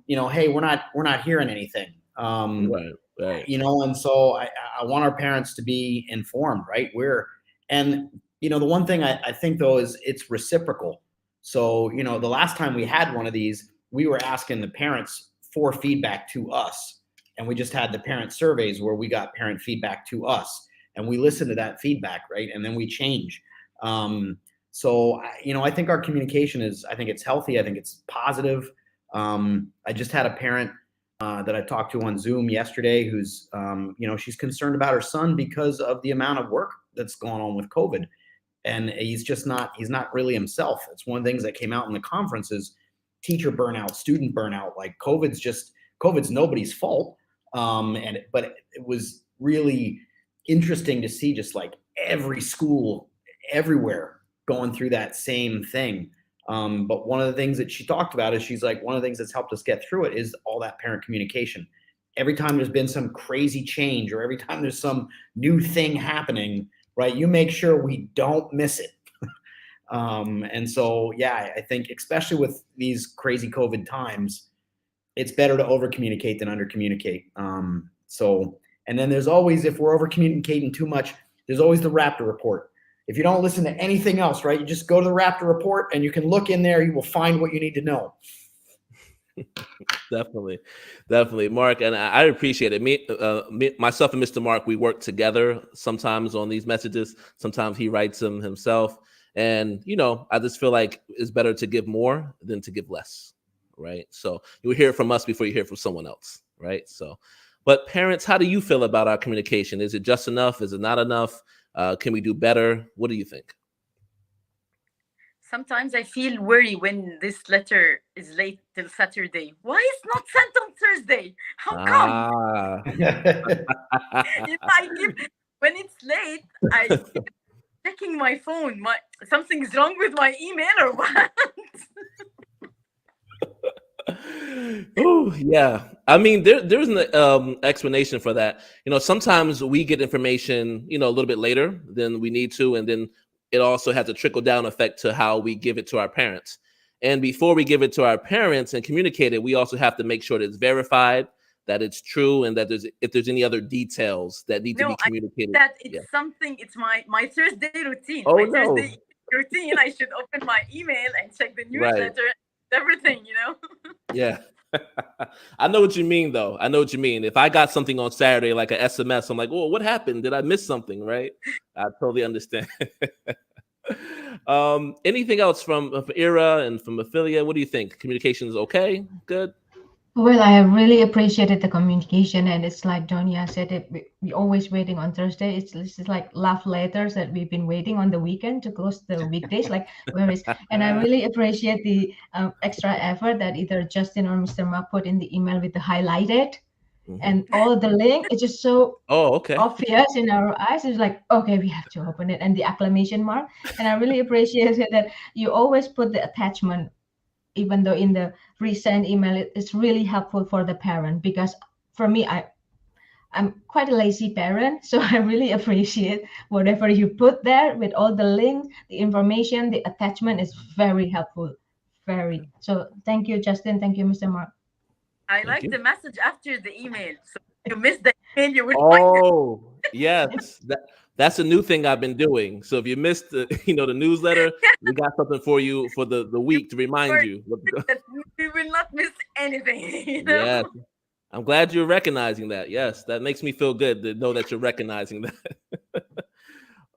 hey, we're not hearing anything. Right. And so I want our parents to be informed, right? The one thing I think though is it's reciprocal. So, the last time we had one of these, we were asking the parents for feedback to us. And we just had the parent surveys where we got parent feedback to us. And we listen to that feedback, right? And then we change. So, I think our communication I think it's healthy. I think it's positive. I just had a parent that I talked to on Zoom yesterday who's, she's concerned about her son because of the amount of work that's going on with COVID. And he's not really himself. It's one of the things that came out in the conference is teacher burnout, student burnout. Like COVID's nobody's fault. But it was really interesting to see just like every school everywhere going through that same thing. But one of the things that she talked about is she's like, one of the things that's helped us get through it is all that parent communication. Every time there's been some crazy change or every time there's some new thing happening, right, you make sure we don't miss it. And so, yeah, I think especially with these crazy COVID times, it's better to over communicate than under communicate. And then there's always, if we're over communicating too much, there's always the Raptor report. If you don't listen to anything else, right, you just go to the Raptor report and you can look in there, you will find what you need to know. Definitely, Mark, and I appreciate it. Myself and Mr. Mark, we work together sometimes on these messages. Sometimes he writes them himself, and I just feel like it's better to give more than to give less, right? So you will hear it from us before you hear it from someone else, right? So, but parents, how do you feel about our communication? Is it just enough? Is it not enough? Can we do better? What do you think? Sometimes I feel worried when this letter is late till Saturday. Why is not sent on Thursday? How come? When it's late, I keep checking my phone. Something's wrong with my email or what? Oh, yeah. I mean, there's an explanation for that. Sometimes we get information, a little bit later than we need to, and then it also has a trickle down effect to how we give it to our parents. And before we give it to our parents and communicate it, we also have to make sure that it's verified, that it's true, and that if there's any other details that need to be communicated. It's my Thursday routine. Oh, Thursday routine, I should open my email and check the newsletter, everything, Yeah. I know what you mean, though. I know what you mean. If I got something on Saturday, like an SMS, I'm like, oh, what happened? Did I miss something? Right? I totally understand. Anything else from Ira and from Ophelia? What do you think? Communication is okay? Good? Well, I have really appreciated the communication, and it's like Donia said, we always waiting on Thursday. It's like love letters that we've been waiting on the weekend to close the weekdays. Like, where is? And I really appreciate the extra effort that either Justin or Mr. Mark put in the email with the highlighted and all the link. It's just so Okay. obvious in our eyes. It's like, okay, we have to open it, and the exclamation mark. And I really appreciate it that you always put the attachment, even though in the resend email, it's really helpful for the parent, because for me, I'm quite a lazy parent. So I really appreciate whatever you put there with all the links, the information, the attachment is very helpful. Very. So thank you, Justin. Thank you, Mr. Mark. I Thank like you. the message after the email. So if you missed the email, you will find it. Oh, yes. That's a new thing I've been doing. So if you missed the, the newsletter, we got something for you for the week to remind you. That we will not miss anything. You know? Yes. I'm glad you're recognizing that. Yes, that makes me feel good to know that you're recognizing that.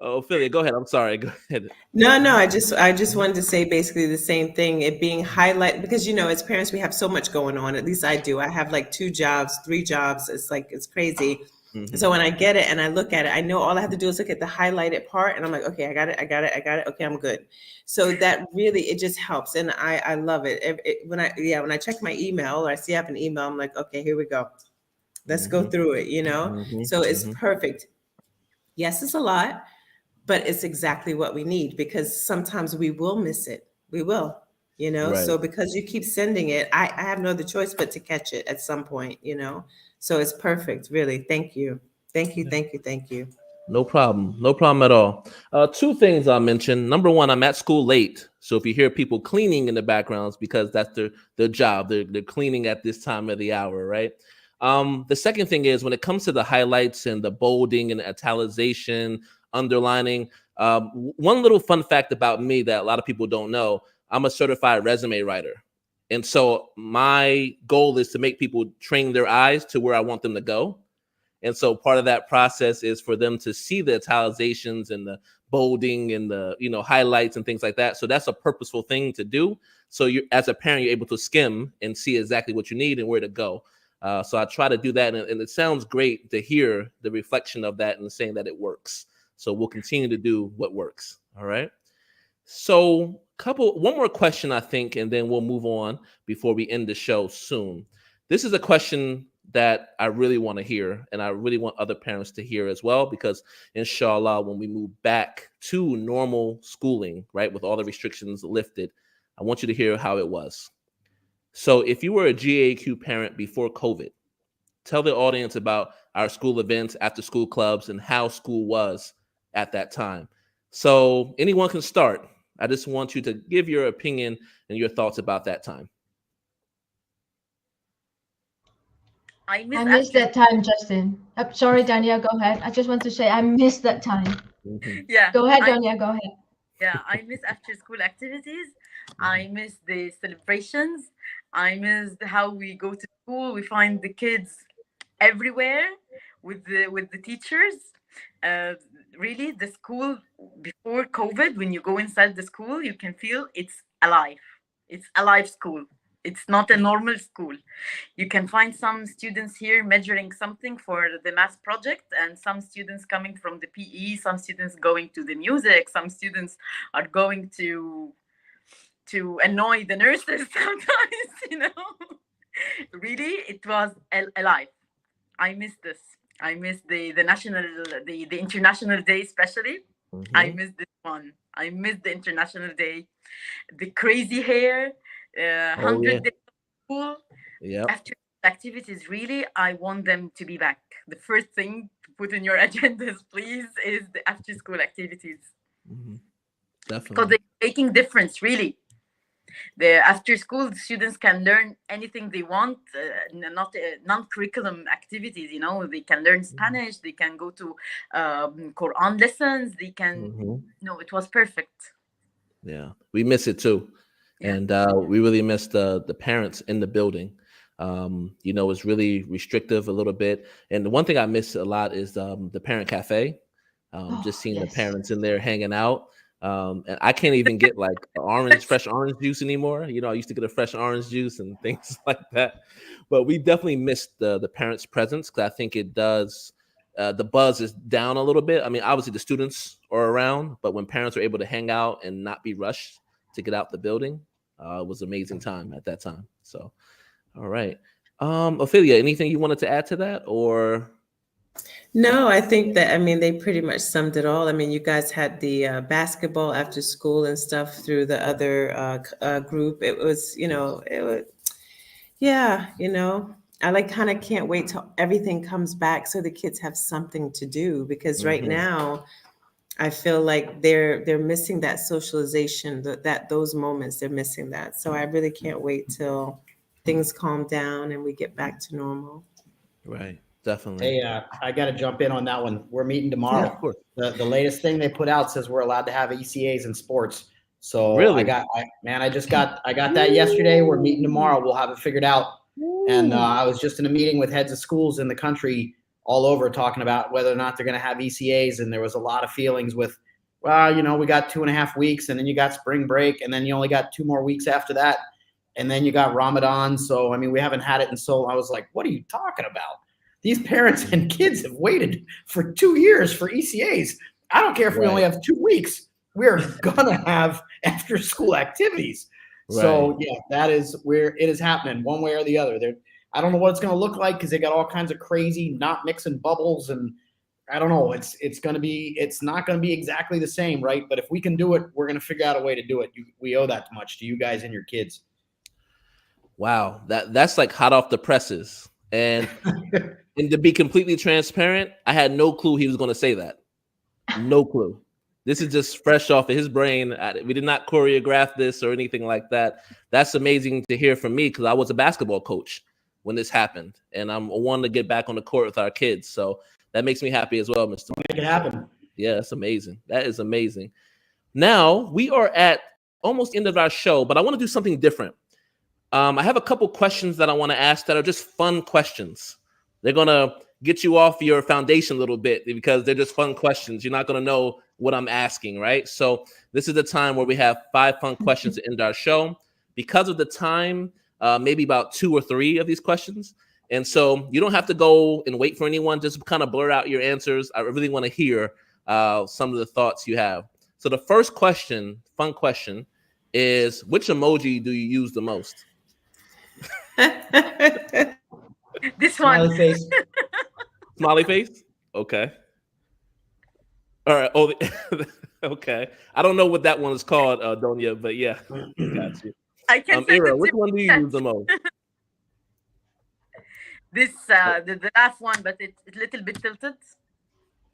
Ophelia, go ahead. I'm sorry. Go ahead. No, I just wanted to say basically the same thing. It being highlight, because as parents we have so much going on. At least I do. I have like 2 jobs, 3 jobs. It's crazy. So when I get it and I look at it, I know all I have to do is look at the highlighted part, and I'm like, okay, I got it. Okay, I'm good. So that really, it just helps, and I love it. When I check my email or I see I have an email, I'm like, okay, here we go. Let's go through it. So it's perfect. Yes, it's a lot, but it's exactly what we need, because sometimes we will miss it. We will, Right. So because you keep sending it, I have no other choice but to catch it at some point, So it's perfect, really. Thank you. Thank you. No problem. No problem at all. 2 things I'll mention. Number 1, I'm at school late. So if you hear people cleaning in the backgrounds, because that's their job. They're cleaning at this time of the hour, right? The second thing is, when it comes to the highlights and the bolding and italicization, underlining, one little fun fact about me that a lot of people don't know, I'm a certified resume writer. And so my goal is to make people train their eyes to where I want them to go. And so part of that process is for them to see the italicizations and the bolding and the highlights and things like that. So that's a purposeful thing to do. So you, as a parent, you're able to skim and see exactly what you need and where to go. So I try to do that, and it sounds great to hear the reflection of that and saying that it works. So we'll continue to do what works. All right. So one more question, I think, and then we'll move on before we end the show soon. This is a question that I really want to hear, and I really want other parents to hear as well, because inshallah, when we move back to normal schooling, right, with all the restrictions lifted, I want you to hear how it was. So if you were a GAAQ parent before COVID, tell the audience about our school events, after school clubs, and how school was at that time. So anyone can start. I just want you to give your opinion and your thoughts about that time. I miss that time, Justin. Sorry, Donia, go ahead. I just want to say I miss that time. Yeah. Go ahead, Donia, go ahead. Yeah, I miss after school activities. I miss the celebrations. I miss how we go to school. We find the kids everywhere with the teachers. Really, the school before COVID, when you go inside the school, you can feel it's alive. It's a live school. It's not a normal school. You can find some students here measuring something for the math project, and some students coming from the PE, some students going to the music, some students are going to annoy the nurses sometimes, Really, it was alive. I miss this. I miss the international day, especially. I miss this one. I miss the international day. The crazy hair, 100 days of school. Yeah. After activities, really, I want them to be back. The first thing to put in your agendas, please, is the after school activities. Definitely. Because they're making difference, really. The after school students can learn anything they want, not non-curriculum activities. They can learn Spanish. They can go to Quran lessons. They can. No, it was perfect. Yeah, we miss it too, and we really miss the parents in the building. Is really restrictive a little bit. And the one thing I miss a lot is the parent cafe. Just seeing the parents in there hanging out. And I can't even get like fresh orange juice anymore. I used to get a fresh orange juice and things like that. But we definitely missed the parents' presence, because I think it does. The buzz is down a little bit. I mean, obviously the students are around, but when parents are able to hang out and not be rushed to get out the building, it was an amazing time at that time. So, all right. Ophelia, anything you wanted to add to that, or? No, I think that, they pretty much summed it all. You guys had the basketball after school and stuff through the other group. It was, I kind of can't wait till everything comes back so the kids have something to do, because right now I feel like they're missing that socialization, those moments, they're missing that. So I really can't wait till things calm down and we get back to normal. Right. Definitely. Hey, I got to jump in on that one. We're meeting tomorrow. Yeah, of course. The latest thing they put out says we're allowed to have ECAs in sports. So really? I got that yesterday. We're meeting tomorrow. We'll have it figured out. And I was just in a meeting with heads of schools in the country all over talking about whether or not they're going to have ECAs. And there was a lot of feelings with, well, we got 2.5 weeks, and then you got spring break, and then you only got 2 more weeks after that. And then you got Ramadan. So, we haven't had it in so long. I was like, what are you talking about? These parents and kids have waited for 2 years for ECAs. I don't care if we only have 2 weeks. We're going to have after school activities. Right. So, yeah, that is where it is happening one way or the other. I don't know what it's going to look like, because they got all kinds of crazy not mixing bubbles. And I don't know. It's not going to be exactly the same, right? But if we can do it, we're going to figure out a way to do it. We owe that much to you guys and your kids. Wow. That's like hot off the presses. And and to be completely transparent, I had no clue he was going to say that. No clue. This is just fresh off of his brain. We did not choreograph this or anything like that. That's amazing to hear from me, because I was a basketball coach when this happened, and I'm wanting to get back on the court with our kids. So that makes me happy as well, Mr. Make it happen. Yeah, that's amazing. That is amazing. Now we are at almost the end of our show, but I want to do something different. I have a couple questions that I want to ask that are just fun questions. They're going to get you off your foundation a little bit, because they're just fun questions. You're not going to know what I'm asking, right? So this is the time where we have 5 fun questions to end our show. Because of the time, maybe about 2 or 3 of these questions. And so you don't have to go and wait for anyone. Just kind of blur out your answers. I really want to hear some of the thoughts you have. So the first question, fun question, is which emoji do you use the most? This one. Smiley face. Smiley face? Okay. All right. Oh, okay. I don't know what that one is called, Donia, but yeah. Got you. I can Ira, which one do you use the most? This, the last one, but it's a little bit tilted.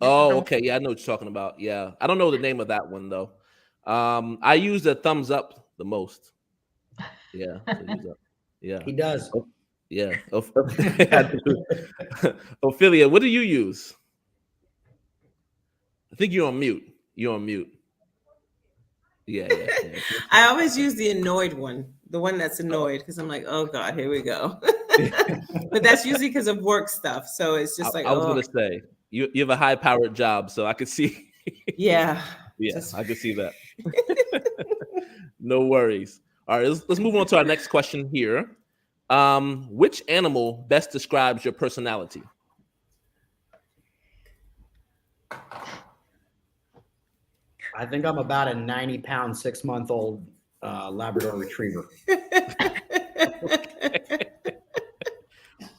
Oh, okay. Yeah, I know what you're talking about. Yeah. I don't know the name of that one, though. I use the thumbs up the most. Yeah. Yeah. He does. Oh, yeah. Ophelia, what do you use? I think you're on mute. Yeah. I always use the annoyed one, the one that's annoyed, because I'm like, oh God, here we go. But that's usually because of work stuff. So it's just like, I was going to say, you have a high powered job, so I could see. Yeah. Yes, I could see that. No worries. All right, let's move on to our next question here. Which animal best describes your personality? I think I'm about a 90-pound, 6-month-old Labrador Retriever.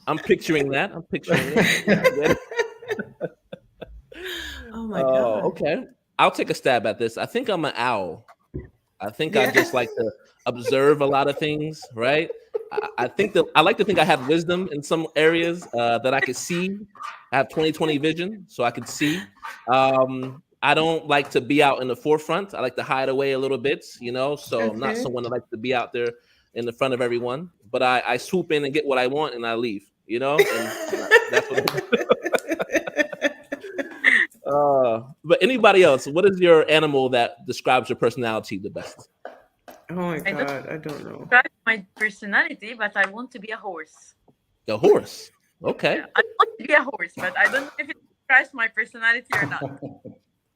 I'm picturing that. Oh my God. Okay. I'll take a stab at this. I think I'm an owl. I think I just like to observe a lot of things, right? I think that I like to think I have wisdom in some areas that I could see. I have 20/20 vision, so I could see. I don't like to be out in the forefront. I like to hide away a little bit, so okay. I'm not someone that likes to be out there in the front of everyone. But I swoop in and get what I want and I leave, and that's what I do. But anybody else, what is your animal that describes your personality the best? Oh my I don't God, I don't know. describe my personality, but I want to be a horse. The horse. Okay. Yeah, I want to be a horse, but I don't know if it describes my personality or not.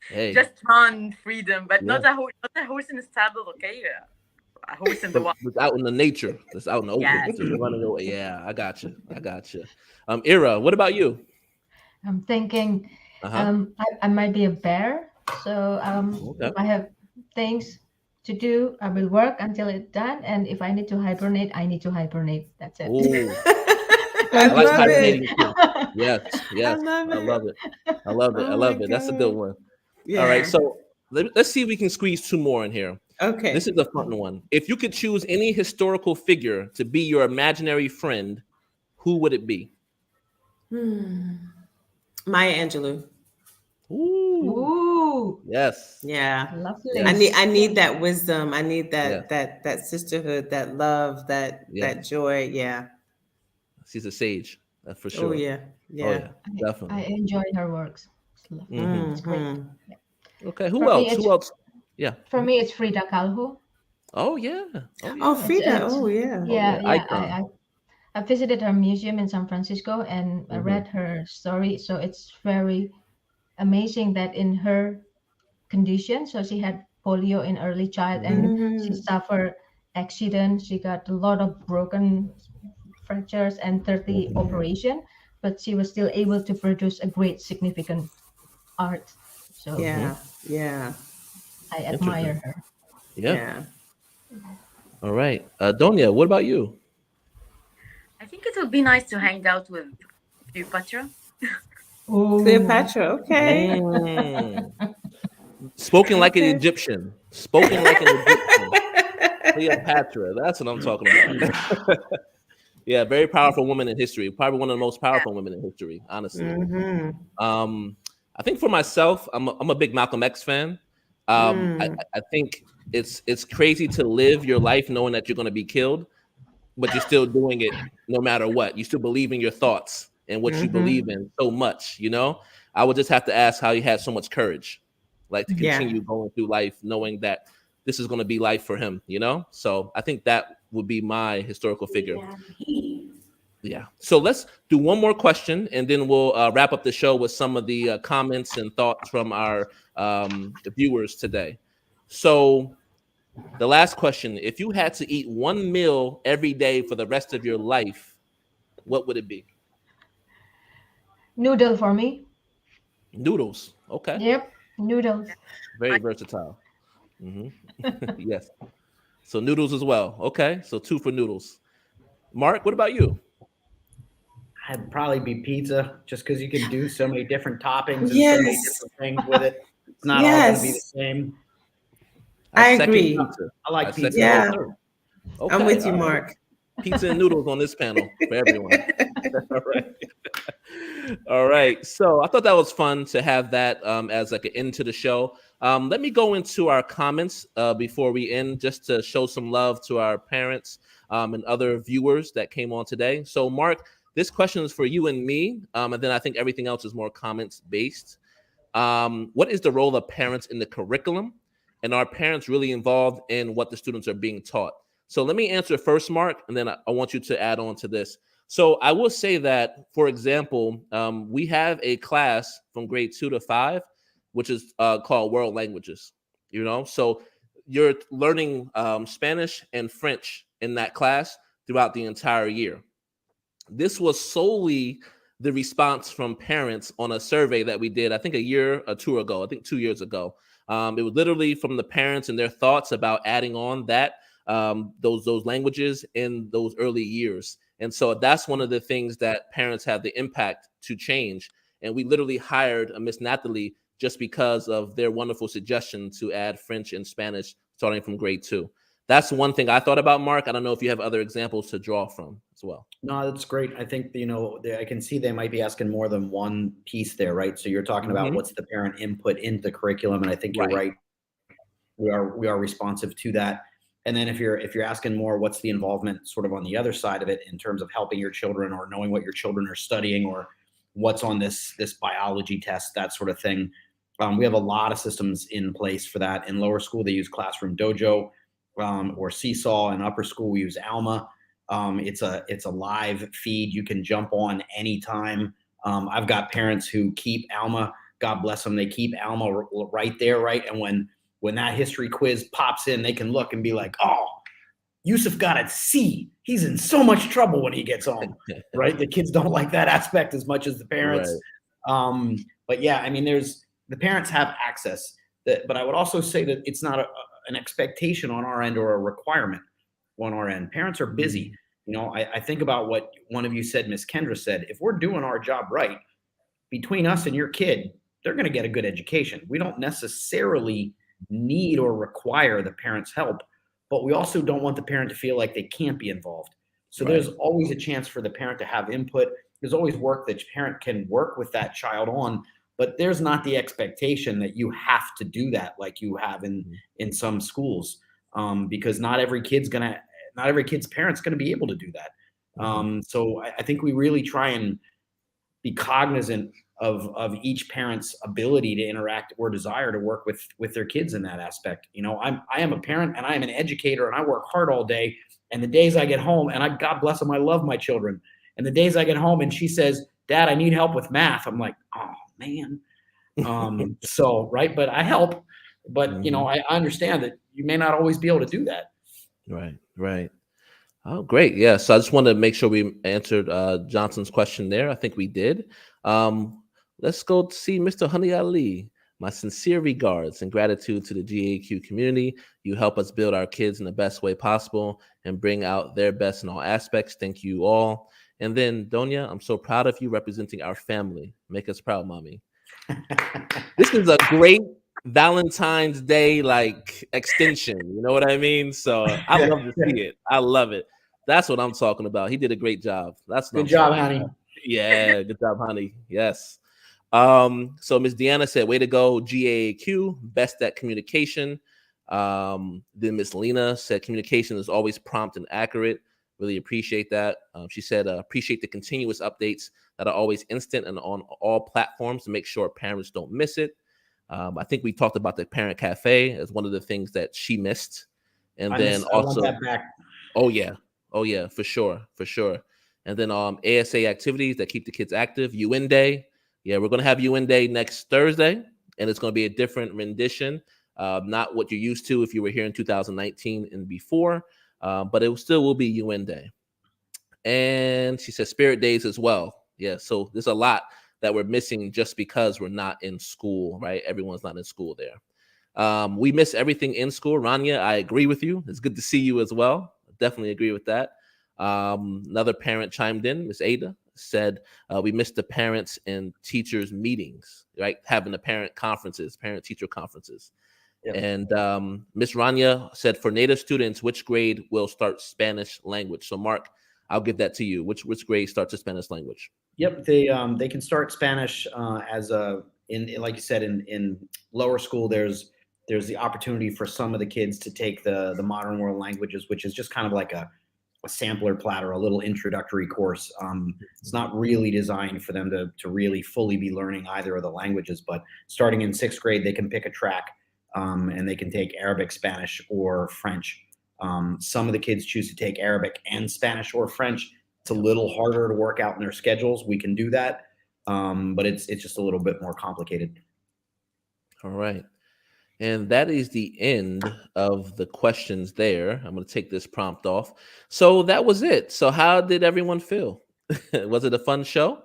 Hey. Just run, freedom, but Yeah. not a horse in a stable. Okay, a horse in the wild. It's out in the nature. It's out in the open. Yes. Just running away. Yeah, I got you. Ira, what about you? I'm thinking Uh-huh. I might be a bear. So Okay. if I have things to do, I will work until it's done. And if I need to hibernate, I need to hibernate. That's it. Ooh, I I like love hibernating it. too. Yes. I love I it. love it. I love it. Oh I love my it. That's a good God. one. Yeah. All right. So let's see if we can squeeze two more in here. Okay. This is a fun one. If you could choose any historical figure to be your imaginary friend, who would it be? Maya Angelou. Ooh. Ooh, Yes. Yeah. lovely. Yes. I need that wisdom. I need that Yeah. that sisterhood, that love, that joy. Yeah. She's a sage. That's for sure. Oh yeah. Oh Yeah. yeah. Definitely. I enjoy her works. It's lovely. Mhm. It's great. Mhm. Okay. Who For me, else? it's- Who else? Yeah. For me, it's Frida Kahlo. Oh yeah. Oh yeah. Oh, Frida. It's- Oh yeah. Yeah, yeah, yeah. icon. I visited her museum in San Francisco and I Mhm. read her story. So it's very amazing that in her condition, so she had polio in early child and she Mhm. suffered accident. She got a lot of broken fractures and 30 operation, but she was still able to produce a great significant art. So Yeah. Yeah. I admire her. Yeah. Yeah. All right. Donia, what about you? I think it would be nice to hang out with Cleopatra. Oh, Cleopatra. Okay. Mm. Spoken like an Okay. Egyptian. Spoken like an Egyptian. Cleopatra. That's what I'm talking about. Yeah, very powerful woman in history. Probably one of the most powerful women in history, honestly. Mhm. I think for myself, I'm a big Malcolm X fan. I think it's crazy to live your life knowing that you're going to be killed, but you're still doing it no matter what. You still believe in your thoughts and what you believe in so much. You know, I would just have to ask how he had so much courage, like to Yeah. continue going through life knowing that this is going to be life for him. You know, so I think that would be my historical figure. Yeah. So let's do one more question, and then we'll wrap up the show with some of the comments and thoughts from our viewers today. So the last question: if you had to eat one meal every day for the rest of your life, what would it be? noodle for me. Noodles. Okay. Yep, noodles. Very versatile. Mhm. Yes. So noodles as well. Okay. So 2 for noodles. Mark, what about you? I'd probably be pizza, just because you can do so many different toppings and so many Yes. different things with it. It's not all going to be the Yes. same. I second agree. Pizza. I like second pizza. Yeah. third. I'm with you, all right. Mark. Pizza and noodles on this panel for everyone. All right. All right. So I thought that was fun to have that as like an end to the show. Let me go into our comments before we end, just to show some love to our parents and other viewers that came on today. So Mark, this question is for you and me, and then I think everything else is more comments based. What is the role of parents in the curriculum? And are parents really involved in what the students are being taught? So let me answer first, Mark, and then I want you to add on to this. So I will say that, for example, we have a class from grade 2 to 5, which is called World Languages. You know, so you're learning Spanish and French in that class throughout the entire year. This was solely the response from parents on a survey that we did, I think a year or two ago, I think 2 years ago. It was literally from the parents and their thoughts about adding on that those languages in those early years. And so that's one of the things that parents have the impact to change. And we literally hired a Miss Nathalie just because of their wonderful suggestion to add French and Spanish starting from grade 2. That's one thing I thought about, Mark. I don't know if you have other examples to draw from as well. No, that's great. I think, I can see they might be asking more than one piece there, right? So you're talking about what's the parent input into the curriculum. And I think you're right. We are responsive to that. And then if you're asking more, what's the involvement sort of on the other side of it in terms of helping your children or knowing what your children are studying or what's on this biology test, that sort of thing. We have a lot of systems in place for that. In lower school, they use Classroom Dojo. or Seesaw. In upper school, we use Alma. It's a live feed. You can jump on anytime. I've got parents who keep Alma. God bless them. They keep Alma right there, right? And when that history quiz pops in, they can look and be like, oh, Yusuf got a C. He's in so much trouble when he gets home, right? The kids don't like that aspect as much as the parents. Right. But yeah, I mean, the parents have access. But I would also say that it's not an expectation on our end or a requirement on our end. Parents are busy. You know, I think about what one of you said, Miss Kendra said, if we're doing our job right, between us and your kid, they're going to get a good education. We don't necessarily need or require the parent's help, but we also don't want the parent to feel like they can't be involved. So right. There's always a chance for the parent to have input. There's always work that parent can work with that child on, but there's not the expectation that you have to do that like you have in some schools, because not every kid's parent's going to be able to do that. So I think we really try and be cognizant of each parent's ability to interact or desire to work with their kids in that aspect. You know, I am a parent and I am an educator and I work hard all day. And the days I get home, and God bless them, I love my children. And the days I get home and she says, Dad, I need help with math. I'm like, oh man. So, right. But I help, but you know, I understand that you may not always be able to do that. Right. Oh, great. Yeah. So I just wanted to make sure we answered Johnson's question there. I think we did. Let's go see Mr. Honey Ali. My sincere regards and gratitude to the GAAQ community. You help us build our kids in the best way possible and bring out their best in all aspects. Thank you all. And then, Donia, I'm so proud of you representing our family. Make us proud, mommy. This is a great Valentine's Day like extension. You know what I mean? So I love to see it. I love it. That's what I'm talking about. He did a great job. That's good job, honey. Yeah, good job, honey. Yes. So Miss Deanna said, way to go, GAAQ, best at communication. Then Miss Lena said communication is always prompt and accurate. Really appreciate that. She said, appreciate the continuous updates that are always instant and on all platforms to make sure parents don't miss it. I think we talked about the parent cafe as one of the things that she missed. And then also, I want that back. Oh yeah, for sure. And then ASA activities that keep the kids active. UN Day. Yeah, we're going to have UN Day next Thursday, and it's going to be a different rendition, not what you're used to if you were here in 2019 and before, but it still will be UN Day. And she says Spirit Days as well. Yeah, so there's a lot that we're missing just because we're not in school, right? Everyone's not in school there. We miss everything in school. Rania, I agree with you. It's good to see you as well. Definitely agree with that. Another parent chimed in, Miss Ada, said we missed the parents and teachers meetings, right? Having the parent-teacher conferences. Yep. And Miss Rania said for Native students, which grade will start Spanish language? So Mark, I'll give that to you. Which grade starts the Spanish language? Yep, they can start Spanish as in like you said, in lower school. There's the opportunity for some of the kids to take the modern world languages, which is just kind of like a sampler platter, a little introductory course. It's not really designed for them to really fully be learning either of the languages, but starting in 6th grade, they can pick a track and they can take Arabic, Spanish, or French. Some of the kids choose to take Arabic and Spanish or French. It's a little harder to work out in their schedules. We can do that, but it's just a little bit more complicated. All right. And that is the end of the questions there. I'm going to take this prompt off. So that was it. So how did everyone feel? Was it a fun show?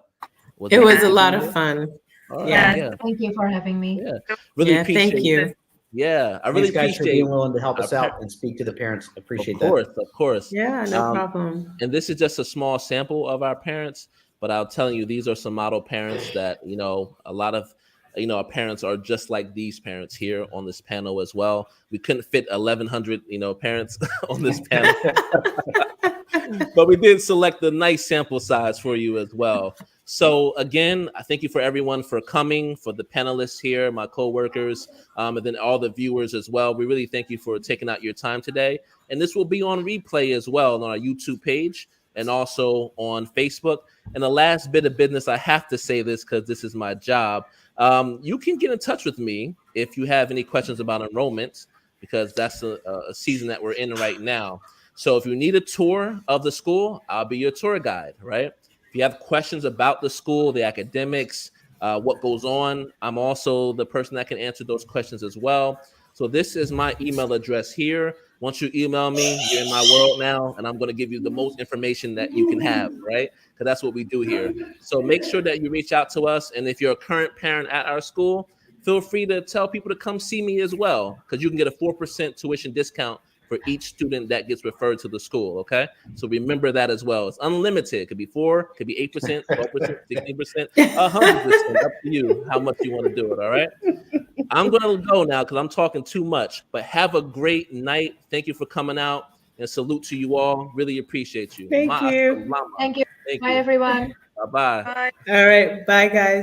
It was a lot of fun. Right, yeah. Thank you for having me. Yeah. Really appreciate thank you. it. Yeah, I really Thanks, guys, appreciate for being willing to help us out and speak to the parents. Appreciate that. Of course. Yeah, no problem. And this is just a small sample of our parents, but I'll tell you, these are some model parents that, you know, a lot of, you know, our parents are just like these parents here on this panel as well. We couldn't fit 1,100, you know, parents on this panel, but we did select a nice sample size for you as well. So again, I thank you for everyone for coming, for the panelists here, my coworkers, and then all the viewers as well. We really thank you for taking out your time today. And this will be on replay as well on our YouTube page and also on Facebook. And the last bit of business, I have to say this because this is my job. You can get in touch with me if you have any questions about enrollment, because that's a season that we're in right now. So if you need a tour of the school, I'll be your tour guide, right? If you have questions about the school, the academics, what goes on, I'm also the person that can answer those questions as well. So this is my email address here. Once you email me, you're in my world now, and I'm going to give you the most information that you can have, right? Because that's what we do here. So make sure that you reach out to us. And if you're a current parent at our school, feel free to tell people to come see me as well, because you can get a 4% tuition discount for each student that gets referred to the school, okay? So remember that as well. It's unlimited. It could be 4, could be 8%, 12%, 16%, 100%. Up to you how much you want to do it, all right? I'm going to go now because I'm talking too much, but have a great night. Thank you for coming out, and salute to you all. Really appreciate you. Thank you. Thank you. Thank Bye, you. everyone. Bye-bye. All right. Bye, guys.